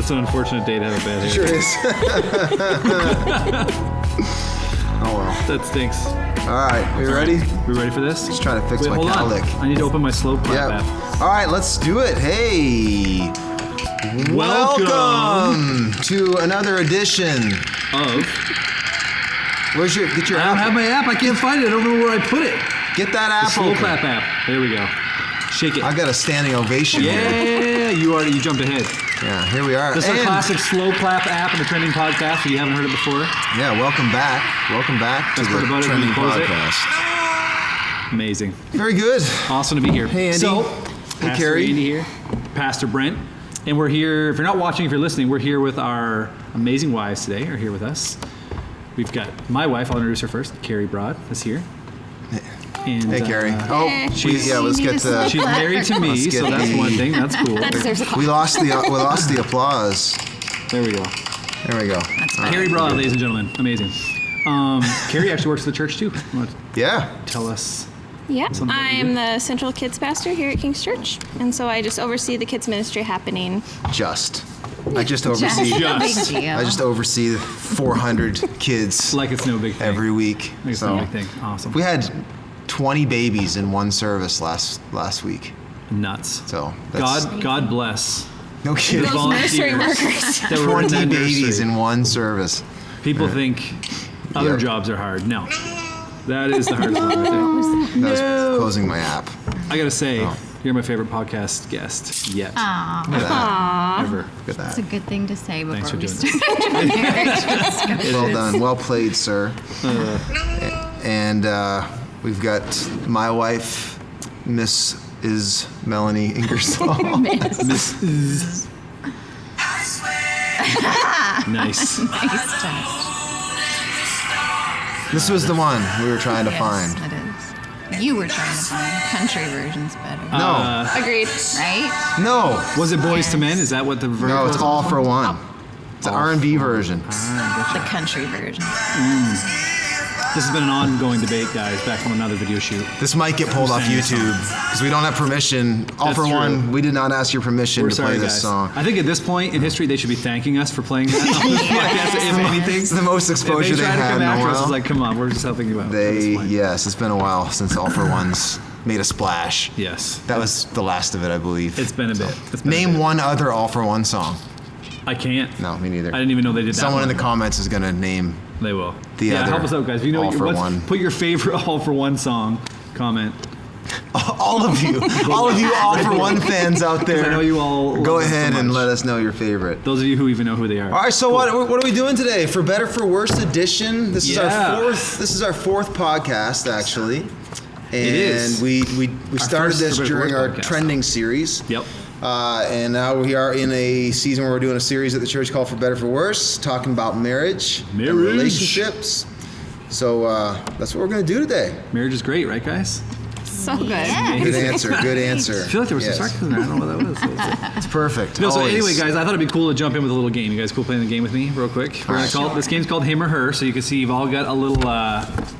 That's an unfortunate day to have a bad hair. Sure is. Oh well. That stinks. All right, we ready? We ready for this? Just trying to fix my hold on. cowlick. I need to open my slow clap Yeah. app. All right, let's do it. Hey. Welcome to another edition. of. Get your I don't app? have my app. I can't find it. I don't know where I put it. Get that app Slow open. clap app. There we go. Shake it. I got a standing ovation here. Yeah, you jumped ahead. Yeah, here we are. This is our And- classic slow clap app in the Trending Podcast. If you haven't heard it before, Yeah, welcome back. Welcome back Best to part the about it, Trending we close it. Podcast. amazing. Very good. Awesome to be here. Hey, Andy. So, Hey, Pastor Carrie. Andy here, Pastor Brent, and we're here. If you're not watching, if you're listening, we're here with our amazing wives today. Are here with us. We've got my wife. I'll introduce her first. Carrie Broad is here. And, Hey, Carrie. Let's You get just the. look she's married to me, Let's get so that's the- one thing. That's cool. That deserves a clap. We lost the applause. There we go. There we go. That's fine. Carrie Broad, ladies and gentlemen, amazing. Carrie actually works at the church too. You want to Yeah. tell us? Yeah, Something I you am do? the central kids pastor here at King's Church, and so I just oversee the kids ministry happening. I just oversee. Just. Big deal. I just oversee 400 kids Like it's no big thing. every week. Like it's no big thing. Awesome. We had 20 babies in one service last week. Nuts. So that's God bless. no kidding. Those nursery volunteers. workers. That were in 20 that babies nursery. in one service. People think other Yeah. jobs are hard. No, that is the hardest one right there. That was closing my app. I gotta say, Oh. you're my favorite podcast guest yet. Aw, Look at that. Ever. Look at it's a that. good thing to say Thanks before for we doing start. Well done. Well played, sir. And we've got my wife, Miss is Melanie Ingersoll. Nice. Nice touch. This was the one we were trying to Yes, find. it is. You were trying to find country versions better. No, Agreed. Right? no, Was it Boys to Men? Is that what the version no. was? It's all for one. It's an R&B version. The country version. This has been an ongoing debate, guys, back from another video shoot. This might get pulled off saying this YouTube because we don't have permission. All That's for true. one, we did not ask your permission We're to sorry, play this guys. song. I think at this point in history, they should be thanking us for playing that on this podcast, if anything. It's the most If exposure they they've try to had come in a after us, it's while. like, come on, we're just helping you out. at this They, point. yes, it's been a while since All for Ones made a splash. Yes. That was the last of it, I believe. It's been a bit. It's been a Name bit. one other All for One song. I can't. No, me neither. I didn't even know they did that. Someone in one. the comments is gonna name. They will. The yeah, other help us out, guys. If you know All for One. put your favorite All for One song. Comment. All of you All for One fans out there. I know you all Go love them so ahead and much. let us know your favorite. Those of you who even know who they are. All right, so what are we doing today? For Better for Worse edition. This is Yeah. our fourth podcast actually. And is. we started first this For Better for during Worse our podcast. trending series. Yep. And now we are in a season where we're doing a series at the church called For Better for Worse, talking about marriage. And Marriage. relationships. So that's what we're going to do today. Marriage is great, right, guys? So good. Yeah. Good answer. Good answer. I feel like there was Yes. some sarcasm there. I don't know what that was. It's perfect. No, so Always. anyway, guys, I thought it'd be cool to jump in with a little game. You guys cool playing the game with me real quick? We're gonna Alright. call this game's called Him or Her, so you can see you've all got a little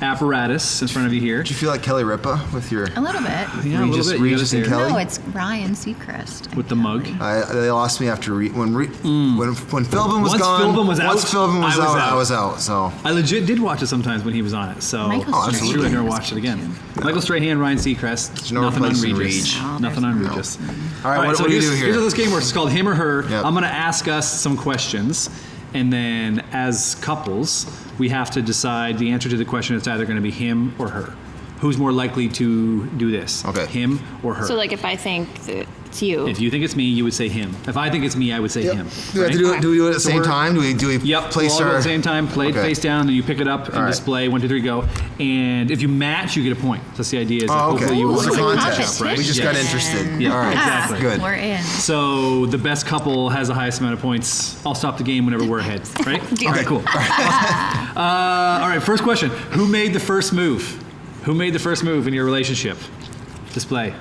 apparatus in front of you here. Did you feel like Kelly Ripa with your A little bit. Yeah, a little bit. You Regis got and us there. Kelly? No, it's Ryan Seacrest. With the mug. They lost me after when Philbin was Once gone. Philbin was Once out, Philbin was I was out, out. I was out. So I legit did watch it sometimes when he was on it, so Michael Oh, it's absolutely. true I never watched it again. Michael Strahan, Ryan Seacrest, no nothing on replacing Regis. Reg. No, Nothing there's on no. Regis. all right, what so do we here's, do here? Here's how this game works. It's called Him or Her. Yep. I'm going to ask us some questions, and then as couples, we have to decide the answer to the question. It's either going to be him or her. Who's more likely to do this? Okay. Him or her? So, like, if I think that it's you, If you think it's me, you would say him. If I think it's me, I would say Yep. him. Do we have to do it? Do we do it at the So same we're- time? Do we Yep, place we'll all go our at the same time, play it Okay. face down, and you pick it up and All right. display. 1, 2, 3, go. And if you match, you get a point. That's the idea. Is that Oh, okay. hopefully you It's a win. contest. Right? We just got Yes. interested. Yeah, All right, exactly. good. We're in. So the best couple has the highest amount of points. I'll stop the game whenever we're ahead. Right? Deal. Okay, cool. Awesome. All right, first question. Who made the first move? Who made the first move in your relationship? Display.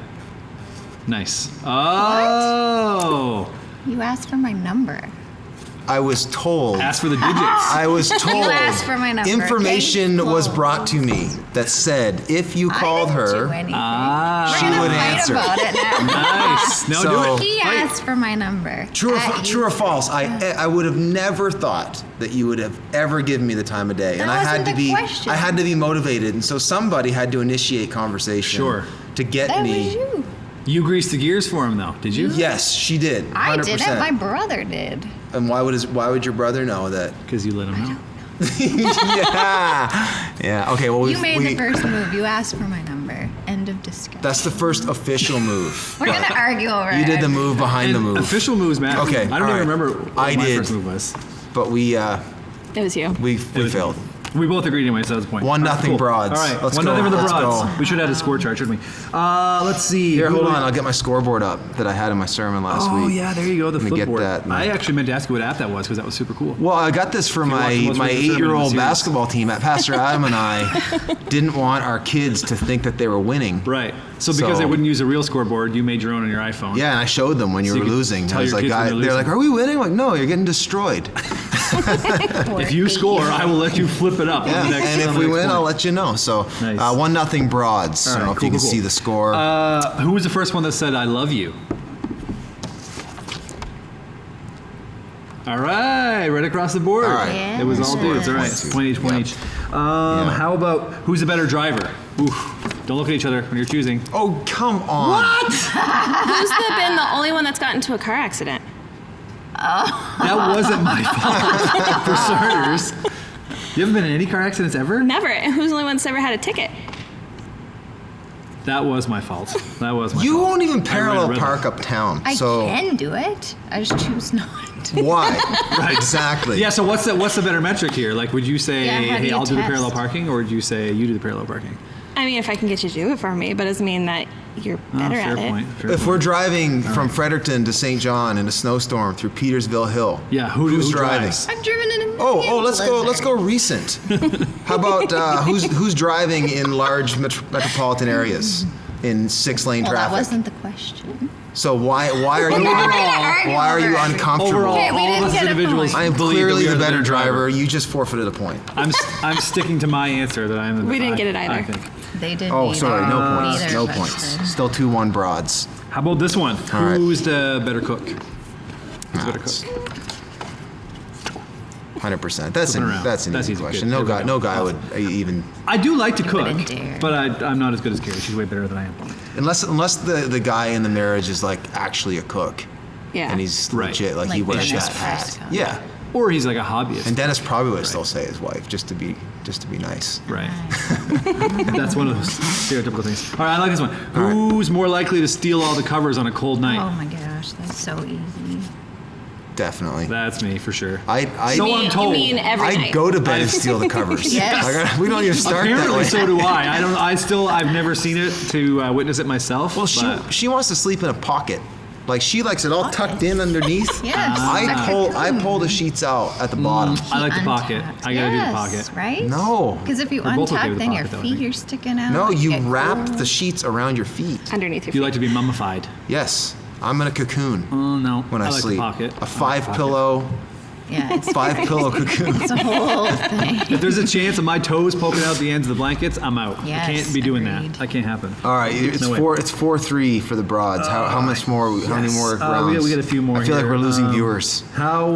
Nice. Oh. You asked for my number. I was told. Ask for the digits. I was told. You asked for my number. Information Okay? was brought to me that said if you called I didn't do her, anything. she We're gonna would fight answer. about it now. Nice. No, So- do it. He Fight. asked for my number. True You- or false? I would have never thought that you would have ever given me the time of day, and That I had wasn't to the be question. I had to be motivated, and so somebody had to initiate conversation. Sure. To get That me. was you. You greased the gears for him, though, did you? Yes, she did. 100%. I didn't. My brother did. And why would your brother know that? Because you let him know. Yeah. Okay. Well, You made the first move. You asked for my number. End of discussion. That's the first official move. We're gonna argue over it. You did the move behind the And move. Official moves, Matt. Okay, I don't all even right. remember what I my did. first move was. But we It was you. failed. We both agreed anyway, so that was the point. 1-0 Broads. All right, Let's 1-0 go. for the Let's Broads. go. We should have had a score chart, shouldn't we? Let's see. Here, Who hold do we- on. I'll get my scoreboard up that I had in my sermon last Oh, week. yeah, there you go, the Let me get flipboard. that. I actually meant to ask you what app that was, because that was super cool. Well, I got this for you watch the my most my recent sermon in the 8-year-old series. basketball team. Pastor Adam and I didn't want our kids to think that they were winning. Right. So because So- they wouldn't use a real scoreboard, you made your own on your iPhone. Yeah, and I showed them when you So you were could losing. tell I was your like, kids when they're you're like, losing. "Are we winning?" I'm like, no, you're getting destroyed. If you score, I will let you flip it up. Yeah, on the next, and if on the we next win, point. I'll let you know. So, Nice. 1-0 Broads. I don't know right, if you cool, can cool, see cool. the score. Who was the first one that said, I love you? All right, right across the board. All right. Yeah. It was all dudes. All right, Point point each, point Yep. each. Yeah. How about who's a better driver? Oof. Don't look at each other when you're choosing. Oh, come on. Who's been the only one that's gotten into a car accident? That wasn't my fault, for starters. You haven't been in any car accidents ever? Never. And who's the only one that's ever had a ticket? That was my fault. That was my You fault. won't even I ran a parallel red park light. uptown. I So can do it. I just choose not to. why? Exactly. Yeah, so what's the better metric here? Like, would you say, Yeah, how do hey, you I'll do the test? parallel parking, or would you say you do the parallel parking? I mean, if I can get you to do it for me, but doesn't mean that you're better fair at it. point. Fair If point. we're driving from Fredericton to St. John in a snowstorm through Petersville Hill, Yeah, who's who driving? drives? I've driven in a Oh, million let's go recent. How about who's driving in large metropolitan areas in 6-lane Well, traffic? that wasn't the question. So why are you argue why are you over it. uncomfortable? Overall, Okay, we all of didn't us get a individuals point. I am believe that clearly we are the better driver. You just forfeited a point. I'm sticking to my answer that I'm the We didn't I- get it I either. think. They didn't. Oh, sorry, no either. points. Neither No of us points. did. Still 2-1 Broads. How about this one? All right. Who's the better cook? Who's the better That's- cook? 100%. That's Flipping an around. that's an That's easy easy. question. Good. No There we guy go. no guy Awesome. would even I do like to cook, wouldn't dare. but I'm not as good as Carrie. She's way better than I am. unless the guy in the marriage is like actually a cook. Yeah. And he's Right. legit, like he Like wears Dennis that hat. Prescott. Yeah. Or he's like a hobbyist. And Dennis probably would still say his wife just to be nice. Right. That's one of those stereotypical things. All right, I like this one. All right. Who's more likely to steal all the covers on a cold night? Oh my gosh, that's so easy. Definitely. That's me for sure. I So You I'm mean, told. you mean every I night? go to bed and steal the covers. Yes. We don't even start that Apparently, way. so do I. I've never seen it to witness it myself. Well, but she wants to sleep in a pocket. Like she likes it all tucked in underneath. Yes. I pull the sheets out at the bottom. I like the pocket. I gotta do the pocket. Right? No. Because if you We're both okay untuck, with the then your pocket, though, I feet think. are sticking out. No, you get wrap cold. the sheets around your feet. Underneath your Do you feet. like to be mummified? Yes. I'm in a cocoon Oh no. when I like sleep. the pocket. A 5-pillow, Yeah, it's 5-pillow cocoon. it's a whole thing. If there's a chance of my toes poking out the ends of the blankets, I'm out. I Yes, can't be doing agreed. that. That can't happen. All right, it's No way. 4-3 for the Broads. How much more? How many Yes. more We rounds? got a few more I feel here. like we're losing viewers. How?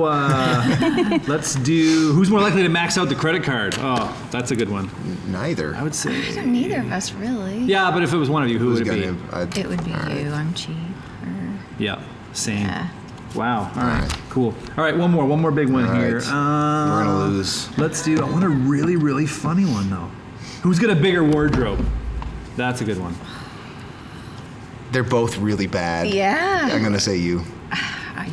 Let's do. Who's more likely to max out the credit card? Oh, that's a good one. Neither. I would say. Neither of us really. Yeah, but if it was one of you, who Who's would it be? gonna? It would be all right. you. I'm cheap. Yeah, same. Yeah. Wow. All right. right. Cool. All right. One more big one All here. right. We're gonna lose. Let's do. I want a really, really funny one though. Who's got a bigger wardrobe? That's a good one. They're both really bad. Yeah. I'm gonna say you.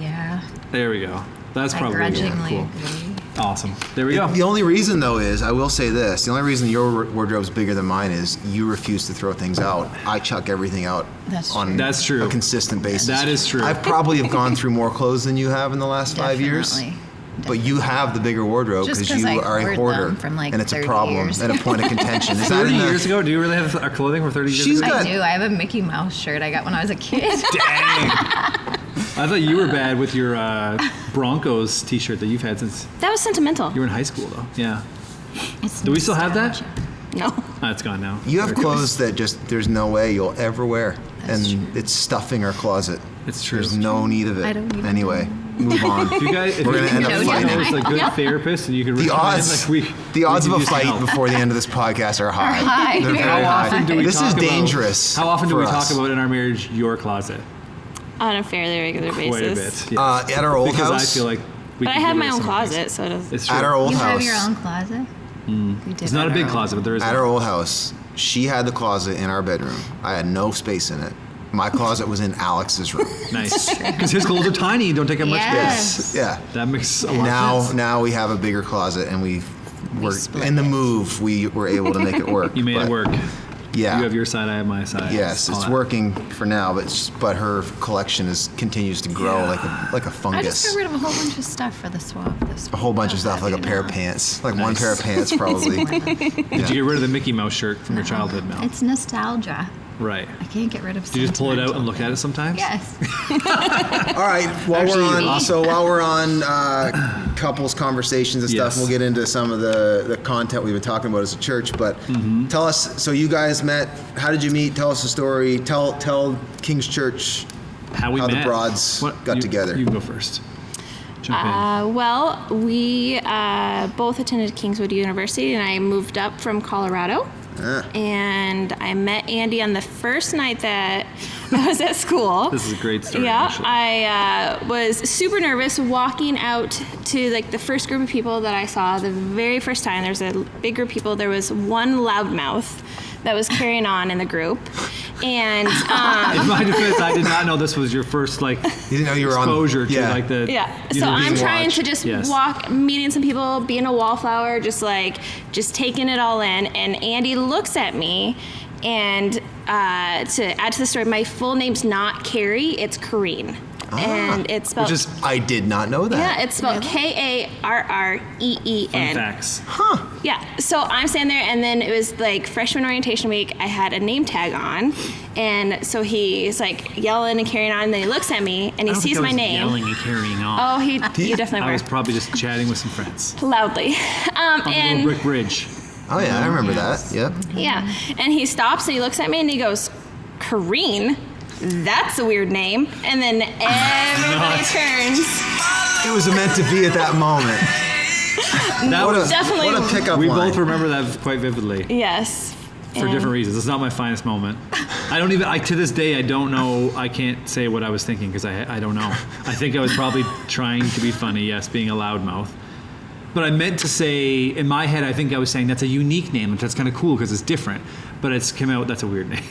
Yeah. There we go. That's I probably grudgingly cool. agree. Awesome. There we go. The only reason, though, is I will say this: the only reason your wardrobe's bigger than mine is you refuse to throw things out. I chuck everything out That's on true. That's true. a consistent basis. That is true. I probably have gone through more clothes than you have in the last 5 years. Definitely. But you have the bigger wardrobe Just because 'cause you I are a hoard hoarder, them from, like, and it's a 30 problem years and a point of contention. Is that 30 in the- years ago? Do you really have our clothing from 30 years She's ago? got- I do. I have a Mickey Mouse shirt I got when I was a kid. Dang. I thought you were bad with your Broncos T-shirt that you've had since That was sentimental. you were in high school, though. Yeah. It's Do we still have that? nostalgia. No. Oh, it's gone now. You have Very clothes that just there's no way you'll ever wear, That's and it's stuffing our closet. It's true. There's no need of it. I don't even Anyway, move on. If you guys, if We're you gonna end up know fighting. it's a good Yeah. therapist, and you can The recommend, odds, like, the odds we of could a use some fight help. before the end of this podcast are high. high. They're How very How high. often do we This talk is about, dangerous. How often do for we us. talk about in our marriage your closet? On a fairly regular basis. Quite a bit. Yes. At our old because house? I feel like we But I could have get my rid of own some of these. closet, so it does. It's true. At our old You house. have your own closet? We did It's not a at big our closet, but there is. At one. our old house, she had the closet in our bedroom. I had no space in it. My closet was in Alex's room. Nice. Because his clothes are tiny and don't take up much Yes. space. Yeah. That makes a lot of sense. Now we have a bigger closet, and we were split in the it. move. We were able to make it work. You made but it work. Yeah. You have your side, I have my side. Yes, All it's that. working for now, but her collection continues to grow Yeah. like a I fungus. just got rid of a whole bunch of stuff for the swap. A whole bunch of stuff, like a pair of pants, like one Nice. pair of pants probably. Did you get rid of the Mickey Mouse shirt from your childhood, Mel? It's nostalgia. Right. I can't get rid of. Do you just pull it out and sentimental look at it sometimes? Yes. All right, Actually, while we're on couples conversations and stuff, Yes. we'll get into some of the content we've been talking about as a church. But tell us, so you guys met. How did you meet? Tell us the story. Tell King's Church. How we How the met. broads got together. You can go first. Jump Well, we both attended Kingswood University, and I moved up from Colorado. And I met Andy on the first night that I was at school. This is a great story. Yeah, actually. I was super nervous walking out to like the first group of people that I saw the very first time. There was a big group of people. There was one loudmouth that was carrying on in the group, and In my defense, I did not know this was your first You didn't know you were on exposure to yeah. like the. yeah. you So know, I'm being trying watched. to just Yes. walk, meeting some people, being a wallflower, just taking it all in. And Andy looks at me, and to add to the story, my full name's not Carrie, it's Kareen. And it's spelled. Which is I did not know that. yeah, it's spelled Karreen. fun facts. Yeah, so I'm standing there, and then it was like freshman orientation week. I had a name tag on, and so he's like yelling and carrying on, and then he looks at me, and he I don't think sees I my was name. Yelling and carrying on. Oh, you definitely I were. was probably just chatting with some friends Loudly. on the And Little Brick Bridge. Oh yeah, I remember that. Yep. yeah, and he stops and he looks at me and he goes, Kareen? That's a weird name. And then everybody turns. It was meant to be at that moment. That was Definitely. What a pickup We line. both remember that quite vividly Yes. for different reasons. It's not my finest moment. I don't even. To this day, I don't know. I can't say what I was thinking because I don't know. I think I was probably trying to be funny. Yes, being a loudmouth. But I meant to say, in my head, I think I was saying that's a unique name. That's kind of cool because it's different. But it's come out, that's a weird name.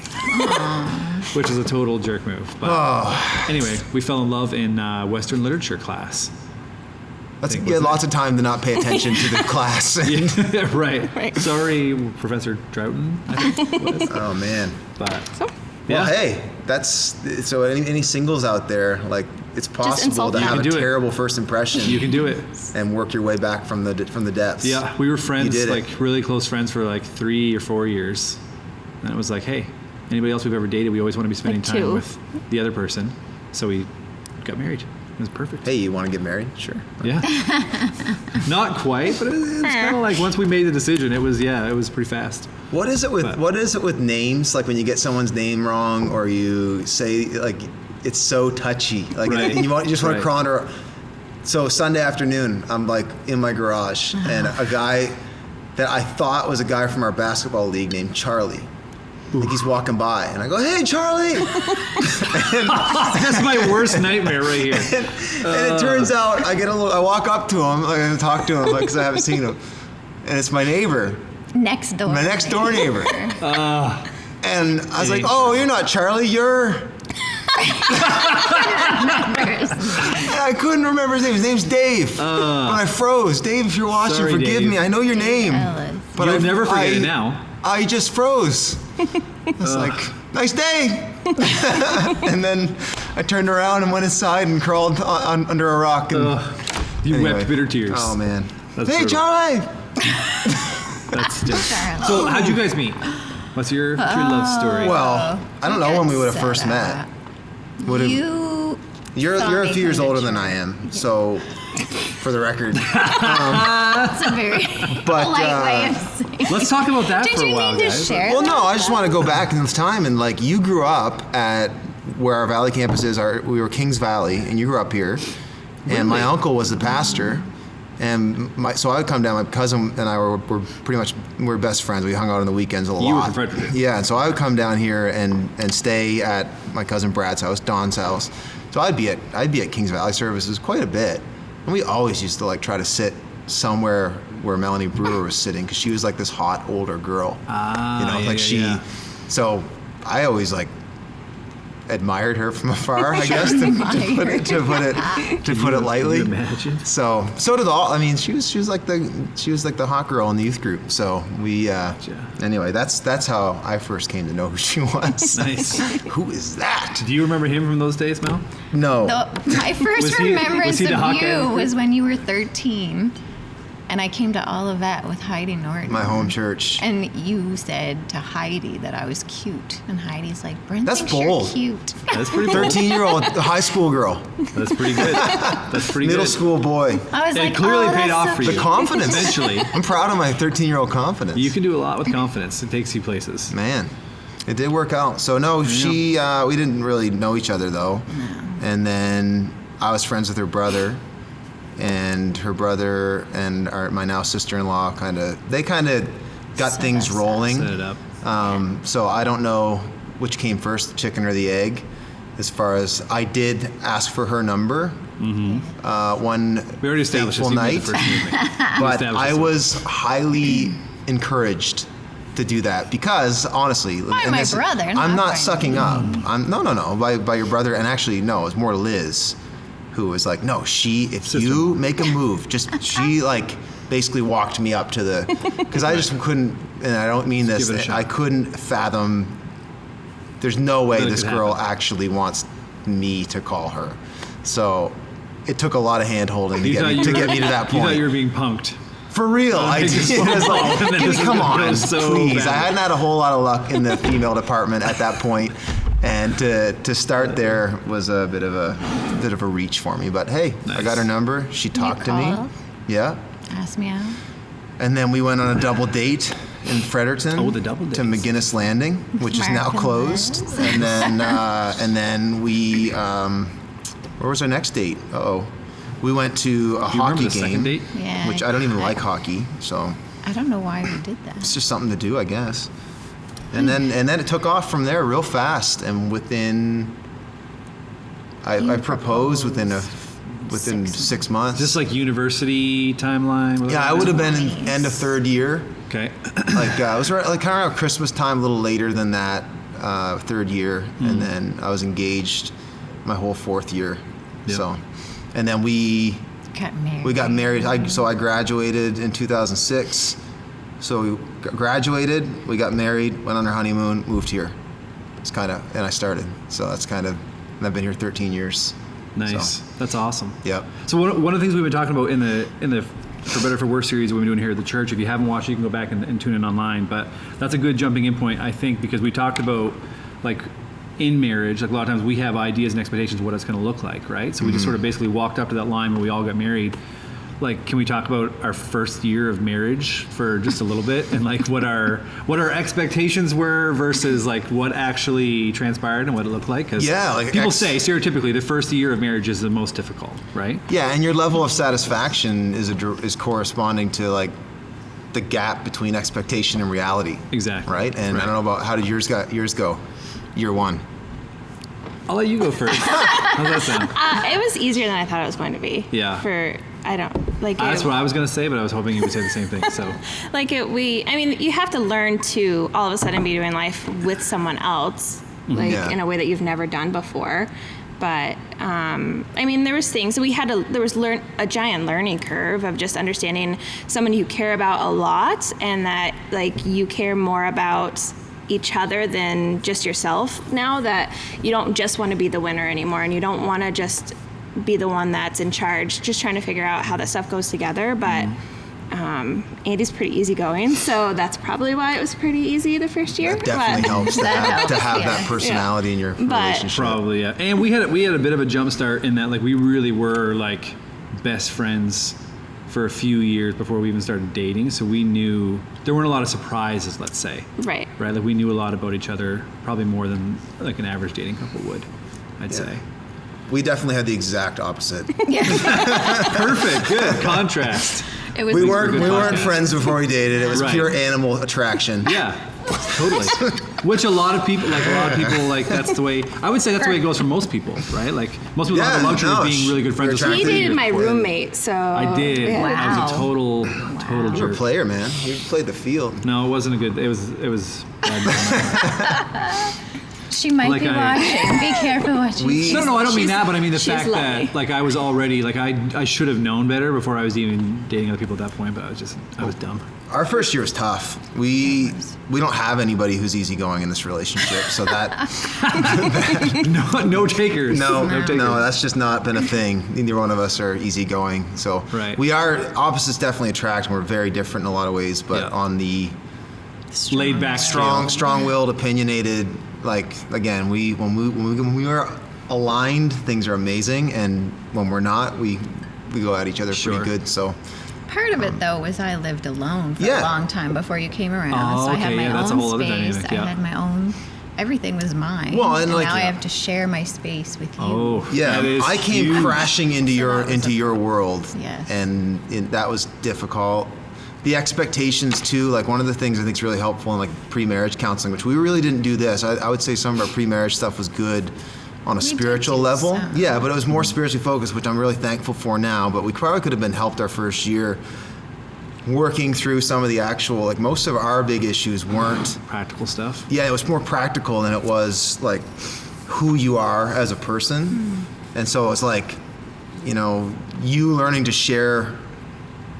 Which is a total jerk move. But anyway, we fell in love in Western literature class. That's, think, you had wasn't lots of time to not pay attention to the class. Yeah, right. Right. Sorry, Professor Troughton, I think it was. Oh man. But So, yeah. Well, hey, that's so. Any singles out there, like it's possible insult to me. have You a can do it. terrible first impression You can do it. and work your way back from the depths. Yeah, we were friends, did it. like really close friends for like 3 or 4 years. And it was like, hey, anybody else we've ever dated, we always want to be spending Like time 2. with the other person. So we got married. It was perfect. Hey, you want to get married? Sure. Yeah. Not quite, but it's kind of like once we made the decision, it was pretty fast. What is it with But- what is it with names? Like when you get someone's name wrong, or you say like it's so touchy, like Right. and you just want Right. to crawl under. So Sunday afternoon, I'm like in my garage, and a guy that I thought was a guy from our basketball league named Charlie. Like he's walking by, and I go, "Hey, Charlie!" That's my worst nightmare right here. And it turns out I walk up to him, like, and talk to him because I haven't seen him, and it's my neighbor, Next door. my next door neighbor. And I was like, Ain't "Oh, you're not Charlie, you're." And I couldn't remember his name. His name's Dave. But I froze. Dave, if you're watching, Sorry, forgive Dave. me. I know your name. Ellis. But You'll I- never forget I- it now. I just froze. I was like, nice day. And then I turned around and went inside and crawled under a rock. And You anyway. wept bitter tears. Oh, man. That's Hey, brutal. Charlie. That's just. Charlie. So how'd you guys meet? What's your love story? Well, I don't know when we would have first met. Would've- You You're a Zombie few years kind of older than I am, so for the record. That's a very But polite way of saying. Let's talk about that Did for a you while, need to guys. share? well, no, that? I just want to go back in time and like you grew up at where our Valley campus is. We were Kings Valley, and you grew up here. And my uncle was the pastor, and so I would come down. My cousin and I were pretty much best friends. We hung out on the weekends a lot. You were from Fredericton. Yeah, and so I would come down here and stay at my cousin Brad's house, Don's house. So I'd be at Kings Valley services quite a bit, and we always used to like try to sit somewhere where Melanie Brewer was sitting because she was like this hot older girl. Yeah. So I always like admired her from afar, I guess, to put it lightly. Can you imagine? So did all. I mean, she was like the hot girl in the youth group. So we anyway, that's how I first came to know who she was. Nice. Who is that? Do you remember him from those days, Mel? No. My first Was he remembrance the of hot guy in the you group? was when you were 13, and I came to Olivet with Heidi Norton. My home church. And you said to Heidi that I was cute, and Heidi's like, "Brent That's thinks bold. you're cute." That's pretty cool. 13-year-old high school girl, That's pretty good. That's pretty middle good. school boy. I was It like, clearly "Oh, paid that's off so for The you. confidence. Eventually. I'm proud of my 13-year-old confidence. You can do a lot with confidence. It takes you places. Man, it did work out. So no, she we didn't really know each other though. And then I was friends with her brother, and her brother and my now sister-in-law kind of got Set things us up. rolling. Set it up. So I don't know which came first, the chicken or the egg. As far as I did ask for her number one We already established fateful this. You night, did the first movement. but established I this. was highly encouraged to do that because honestly, By and my this- brother, I'm not not by sucking up. I'm no by your brother, and actually no, it was more Liz, who was like, no, if you make a move, she like basically walked me up to the, because I just couldn't, and I don't mean this, give it a shot. I couldn't fathom. There's no way That it this could girl happen. actually wants me to call her. So it took a lot of hand holding to You get thought me you to were- get me to that You thought point. you were being punked. For real, I did. biggest It was like, and then this is come gonna on, go so please. bad. I hadn't had a whole lot of luck in the female department at that point, and to start there was a bit of a reach for me. But hey, I Nice. got her number. She talked to me. called? Yeah, Ask me out. and then we went on a double date in Fredericton. Oh, the double to dates. McGinnis Landing, which is now American closed. Liz. And then we, where was our next date? We went to a Do you remember hockey the second game, date? Yeah. which I don't even like hockey, so. I don't know why we did that. It's just something to do, I guess. And then it took off from there real fast. And within, I proposed within 6 months. Just like university timeline. Yeah, I would have been in Nice. end of third year. Okay. Like I was right, like kind of around Christmas time, a little later than that, third year, and then I was engaged my whole fourth year. Yep. So, and then we got married. So I graduated in 2006. So we graduated, we got married, went on our honeymoon, moved here. It's kind of, and I started. So that's kind of, and I've been here 13 years. Nice. So, That's awesome. yep. So one of the things we've been talking about in the For Better For Worse series we've been doing here at the church, if you haven't watched it, you can go back and tune in online. But that's a good jumping in point, I think, because we talked about like in marriage, like a lot of times we have ideas and expectations of what it's going to look like, right? So we just sort of basically walked up to that line when we all got married. Like, can we talk about our first year of marriage for just a little bit, and like what our expectations were versus like what actually transpired and what it looked like? Because Yeah, like people say stereotypically the first year of marriage is the most difficult, right? Yeah, and your level of satisfaction is corresponding to like the gap between expectation and reality. Exactly. Right? And I don't know about how did yours go? Year one. I'll let you go first. How's that sound? It was easier than I thought it was going to be. Yeah. I don't like. That's what I was going to say, but I was hoping you would say the same thing. So I mean, you have to learn to all of a sudden be doing life with someone else, like Yeah. in a way that you've never done before. But I mean, there was things there was a giant learning curve of just understanding someone you care about a lot, and that like you care more about each other than just yourself now, that you don't just want to be the winner anymore, and you don't want to just be the one that's in charge, just trying to figure out how that stuff goes together. But Andy's pretty easygoing, so that's probably why it was pretty easy the first year. That definitely helps to That have helps, that yeah. personality in your But- relationship. Probably, yeah. And we had a bit of a jump start in that, like, we really were like best friends for a few years before we even started dating. So we knew there weren't a lot of surprises, let's say. Right. Right? Like, we knew a lot about each other, probably more than like an average dating couple would, I'd Yeah. say. We definitely had the exact opposite. Perfect. Good contrast. It was We weren't good podcast. friends before we dated. It was Right. pure animal attraction. Yeah, totally. Which a lot of people, like that's the way, I would say that's the way it goes for most people, right? Like, most people don't have the Yeah, luxury no, of being really good friends with you're someone. He attracted dated my before. roommate, so I did. Yeah. I was a Wow. total You're a jerk. player, man. You played the field. No, it wasn't a good, it was bad. She might Like be I- watching. Be careful watching. We- No, I don't mean that, but I mean the she's fact lovely. that, like, I was already, like, I should have known better before I was even dating other people at that point, but I was dumb. Our first year was tough. We don't have anybody who's easygoing in this relationship, so that No takers. no, takers. that's just not been a thing. Neither one of us are easygoing. So Right. we are opposites definitely attract. And we're very different in a lot of ways, but Yeah. on the Laid back, strong-willed, opinionated. Like again, when we are aligned, things are amazing, and when we're not, we go at each other Sure. pretty good. So Part of it though was I lived alone for Yeah. a long time before you came around, Oh, so I had okay, my yeah, that's a own whole other space. dynamic, yeah. I had my own. Everything was mine. Well, and like- now I have to share my space with you. Oh, yeah, that is I came huge. crashing into that was your world, Yes. and that was difficult. The expectations too, like one of the things I think is really helpful in like pre-marriage counseling, which we really didn't do this. I would say some of our pre-marriage stuff was good on a We did spiritual do level. some. Yeah, but it was more spiritually focused, which I'm really thankful for now. But we probably could have been helped our first year working through some of the actual, like most of our big issues weren't. Practical stuff. Yeah, it was more practical than it was like who you are as a person. And so it's like, you learning to share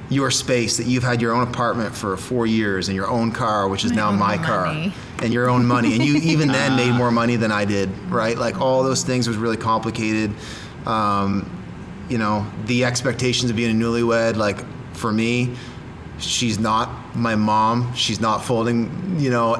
your space, that you've had your own apartment for 4 years and your own car, which is My now own my car, money. and your own money. And you even then made more money than I did, right? Like all those things was really complicated. The expectations of being a newlywed, like for me, she's not my mom. She's not folding,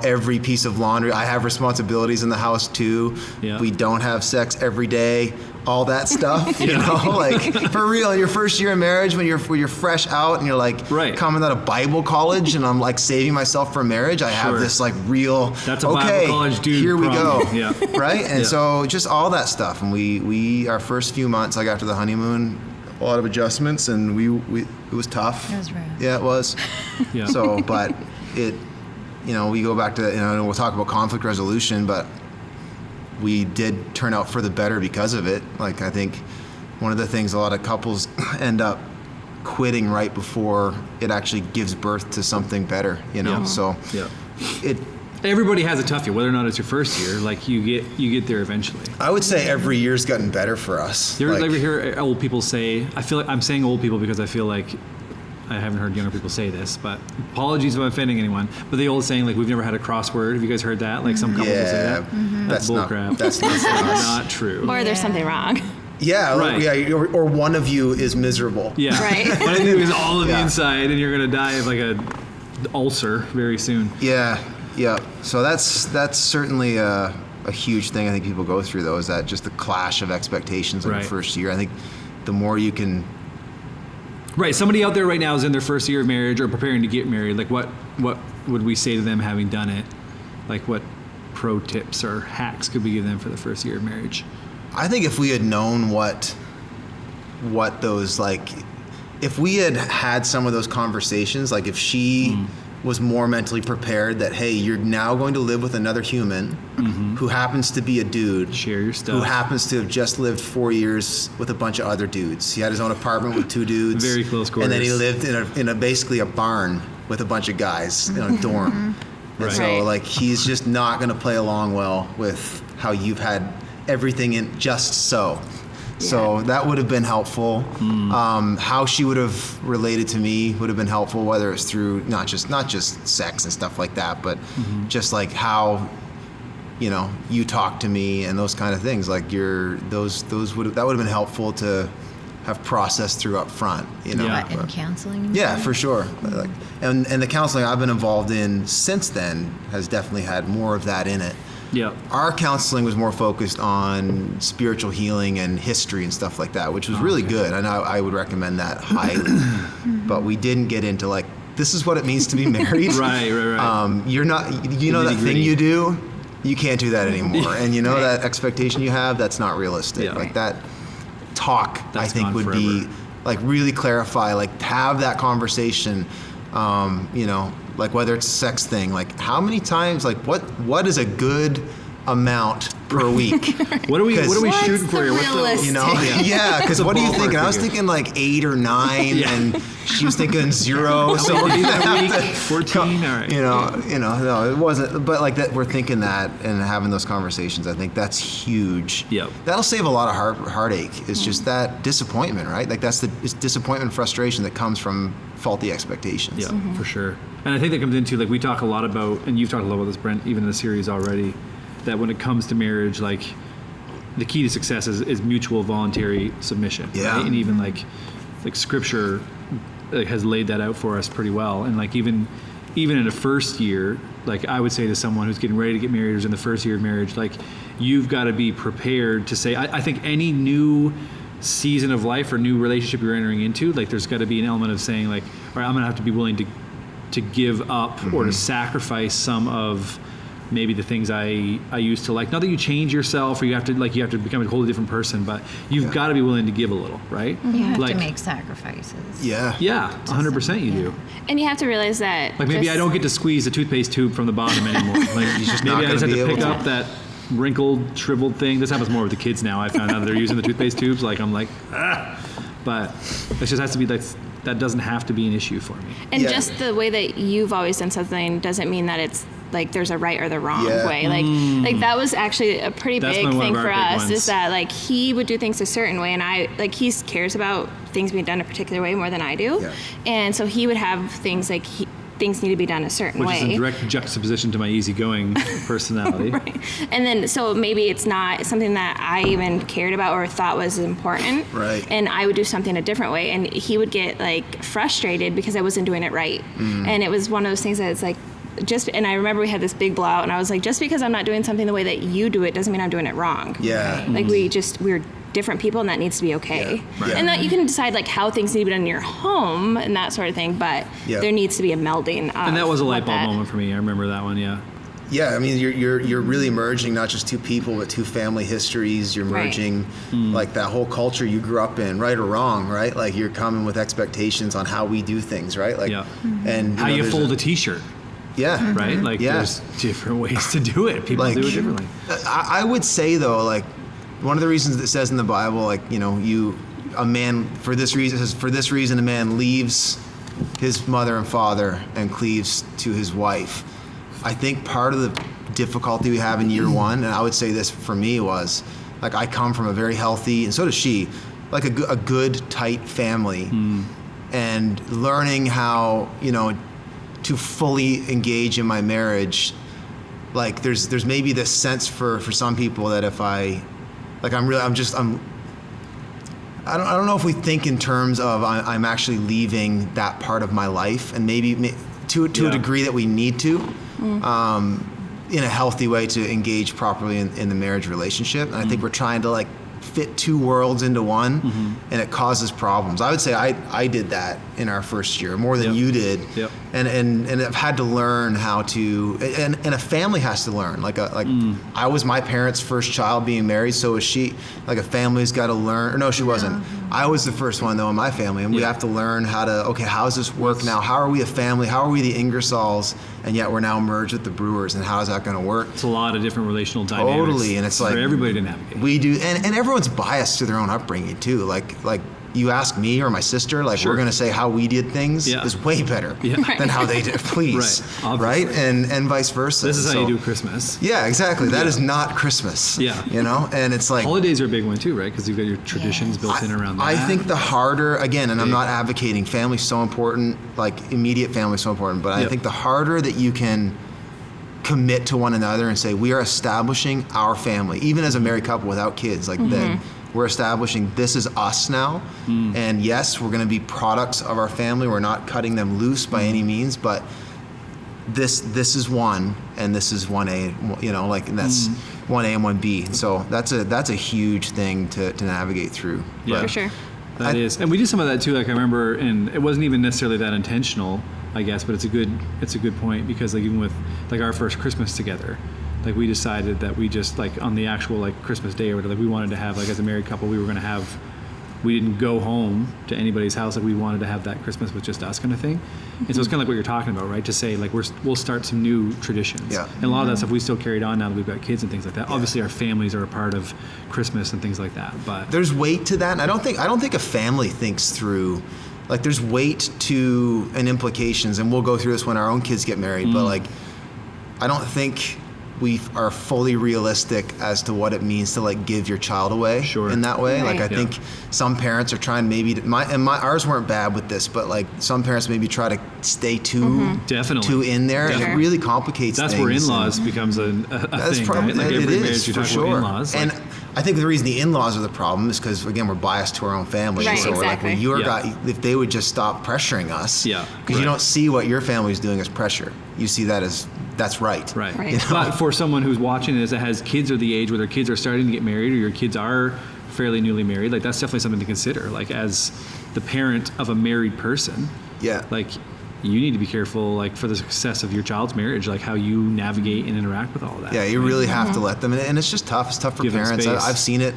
every piece of laundry. I have responsibilities in the house too. Yeah. We don't have sex every day. All that stuff, like for real. Your first year of marriage, when you're fresh out and you're like Right. coming out of Bible college, and I'm like saving myself for marriage. I have Sure. this like real. That's a Bible college dude Here we problem. go. Yeah. Right, and Yeah. so just all that stuff, and we our first few months, like after the honeymoon, a lot of adjustments, and we it was tough. It was rough. Yeah, it was. Yeah. So, but it, we go back to, and we'll talk about conflict resolution, but we did turn out for the better because of it. Like, I think one of the things a lot of couples end up quitting right before it actually gives birth to something better, Yeah. So Yeah. it, Everybody has a toughie, whether or not it's your first year. Like, you get there eventually. I would say every year's gotten better for us. You ever, Like, ever hear old people say? I feel like I'm saying old people because I feel like I haven't heard younger people say this. But apologies if I'm offending anyone. But the old saying, like, we've never had a crossword. Have you guys heard that? Like, some couples will say yeah, that. that's not, bullcrap. that's not for us. Not true. Or there's Yeah. something wrong. Yeah, Right. yeah, or one of you is miserable. Yeah. Right. But I think it was all of the Yeah. inside, and you're gonna die of like a ulcer very soon. Yeah, yeah. So that's certainly a huge thing I think people go through, though, is that just the clash of expectations in Right. the first year. I think the more you can, Right. Somebody out there right now is in their first year of marriage or preparing to get married. Like, what would we say to them having done it? Like, what pro tips or hacks could we give them for the first year of marriage? I think if we had known what those, like, if we had some of those conversations, like if she was more mentally prepared that, hey, you're now going to live with another human who happens to be a dude. Share your Who stuff. happens to have just lived 4 years with a bunch of other dudes. He had his own apartment with 2 dudes. Very close And then he quarters. lived in a basically a barn with a bunch of guys in a dorm. And Right. so Right. like he's just not going to play along well with how you've had everything in just so. So that would have been helpful. How she would have related to me would have been helpful, whether it's through not just sex and stuff like that, but just like how you talk to me and those kind of things. Like that would have been helpful to have processed through up front, you know. Yeah. But in counseling? you Yeah, mean? for sure. Like, and the counseling I've been involved in since then has definitely had more of that in it. Yeah. Our counseling was more focused on spiritual healing and history and stuff like that, which was really good, and I would recommend that highly. But we didn't get into like, this is what it means to be married. Right. You're not, you know, that thing nitty-gritty. you do, you can't do that anymore. And you know Right. that expectation you have, that's not realistic. Yeah. Like that talk, That's I think gone would be forever. like really clarify, like have that conversation, you know, like whether it's a sex thing, like how many times, like what is a good amount per week? What are we What's shooting for the here? realistic- You know, yeah, because what are you ballpark thinking? I was figure. thinking like 8 or 9, Yeah. and she was thinking 0. So How we're many days gonna a have week? to 14? All right. You know, no, it wasn't. But like that, we're thinking that and having those conversations. I think that's huge. Yep. That'll save a lot of heartache. It's just that disappointment, right? Like it's disappointment and frustration that comes from faulty expectations. Yeah, for sure. And I think that comes into, like, we talk a lot about, and you've talked a lot about this, Brent, even in the series already, that when it comes to marriage, like, the key to success is mutual voluntary submission. Yeah. Right? And even like Scripture has laid that out for us pretty well. And like even in a first year, like I would say to someone who's getting ready to get married, who's in the first year of marriage, like you've got to be prepared to say, I think any new season of life or new relationship you're entering into, like there's got to be an element of saying like, all right, I'm gonna have to be willing to give up or to sacrifice some of maybe the things I used to like. Not that you change yourself or you have to become a wholly different person, but you've got to be willing to give a little, right? You have like, to make sacrifices. Yeah. Yeah, 100% you do. And you have to realize that. Like maybe I don't get to squeeze the toothpaste tube from the bottom anymore. Like just maybe not I just have gonna to be pick able up to. that wrinkled, shriveled thing. This happens more with the kids now. I found out that they're using the toothpaste tubes. Like I'm like, but it just has to be like, that doesn't have to be an issue for me. And Yeah. just the way that you've always done something doesn't mean that it's like there's a right or the wrong Yeah. way. Like that was actually a pretty That's big been one of thing our for big us ones. is that like he would do things a certain way and I like he cares about things being done a particular way more than I do. Yeah. And so he would have things like things need to be done a certain Which way. is in direct juxtaposition to my easygoing personality. Right. And then, so maybe it's not something that I even cared about or thought was important. Right. And I would do something a different way. And he would get like frustrated because I wasn't doing it right. And it was one of those things that it's like, and I remember we had this big blowout and I was like, just because I'm not doing something the way that you do it doesn't mean I'm doing it wrong. Yeah. Like we're different people and that needs to be okay. Yeah. Right. And that you can decide like how things need to be done in your home and that sort of thing, but Yeah. there needs to be a melding of And that was a light what bulb that- moment for me. I remember that one, yeah. Yeah, I mean, you're really merging not just two people, but two family histories. You're Right. merging like that whole culture you grew up in, right or wrong, right? Like you're coming with expectations on how we do things, right? Like, Yeah. and How know, you there's fold a t-shirt, yeah, right? Like Yeah. there's different ways to do it. People Like- do it differently. I would say though, like one of the reasons it says in the Bible, like a man for this reason, it says, for this reason a man leaves his mother and father and cleaves to his wife. I think part of the difficulty we have in year one, and I would say this for me was, like I come from a very healthy, and so does she, like a good tight family, and learning how to fully engage in my marriage. Like there's maybe this sense for some people that if I don't know if we think in terms of I'm actually leaving that part of my life, and maybe to a Yeah. degree that we need to, in a healthy way to engage properly in the marriage relationship. And I think we're trying to like fit two worlds into one, and it causes problems. I would say I did that in our first year more than Yep. you did, Yep. and I've had to learn how to, and a family has to learn. I was my parents' first child being married, so was she. Like a family's got to learn. Or no, she wasn't. I was the first one though in my family, and we Yeah. have to learn how to. Okay, how does this work now? How are we a family? How are we the Ingersolls? And yet we're now merged with the Brewers, and how is that going to work? It's a lot of different relational dynamics. Totally, and it's like for everybody to navigate. We do, and everyone's biased to their own upbringing too. Like you ask me or my sister, like Sure. we're gonna say how we did things Yeah. is way better Yeah. than how they did. Please, Right, obviously. right, and vice versa. This is how So- you do Christmas. Yeah, exactly. That is not Christmas. Yeah. And it's like Holidays are a big one too, right? Because you've got your traditions Yes. built in around that. I think the harder, again, and I'm Big. not advocating family's so important, like immediate family's so important, but I Yep. think the harder that you can commit to one another and say, we are establishing our family, even as a married couple without kids, like that we're establishing this is us now. And yes, we're going to be products of our family. We're not cutting them loose by any means, but this is one, and this is 1A, you know, like, and that's 1A and 1B. So that's a huge thing to navigate through. Yeah. For sure. That is, and we did some of that too. Like I remember, and it wasn't even necessarily that intentional, I guess, but it's a good point, because like even with like our first Christmas together, like we decided that we just like on the actual like Christmas day or whatever, like we wanted to have, like as a married couple, we were going to have, we didn't go home to anybody's house. Like we wanted to have that Christmas with just us kind of thing. And so it's kind of like what you're talking about, right? To say like we'll start some new traditions. Yeah. And a lot of that stuff we still carried on now that we've got kids and things like that. Obviously our families are a part of Christmas and things like that. But There's weight to that, and I don't think a family thinks through, like there's weight to and implications, and we'll go through this when our own kids get married, but like I don't think we are fully realistic as to what it means to like give your child away Sure. in that way. Like I Right. Yeah. think some parents are trying maybe to, ours weren't bad with this, but like some parents maybe try to stay too Definitely. too in there, and Sure. it really complicates that's things. where and- in-laws becomes a That's thing, probably right? Like it every is, marriage you for talk sure. about in-laws. And like, I think the reason the in-laws are the problem is because again we're biased to our own family. Right, so we're like, exactly. well, your Yeah. guy, if they would just stop pressuring us, Yeah, because right. you don't see what your family's doing as pressure. You see that as that's right. Right. Right. But for someone who's watching this that has kids or the age where their kids are starting to get married, or your kids are fairly newly married, like that's definitely something to consider. Like as the parent of a married person, Yeah. like you need to be careful, like for the success of your child's marriage, like how you navigate and interact with all of that. Yeah, you really have to let them, and it's just tough. It's tough for Give them parents. space. I've seen it.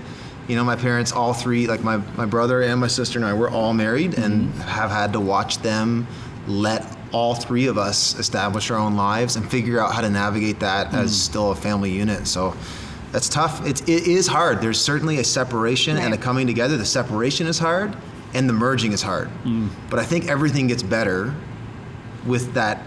You know, my parents, all three, like my brother and my sister and I, we're all married and have had to watch them let all three of us establish our own lives and figure out how to navigate that as still a family unit. So that's tough. It is hard. There's certainly a separation and a Right. coming together. The separation is hard and the merging is hard. But I think everything gets better with that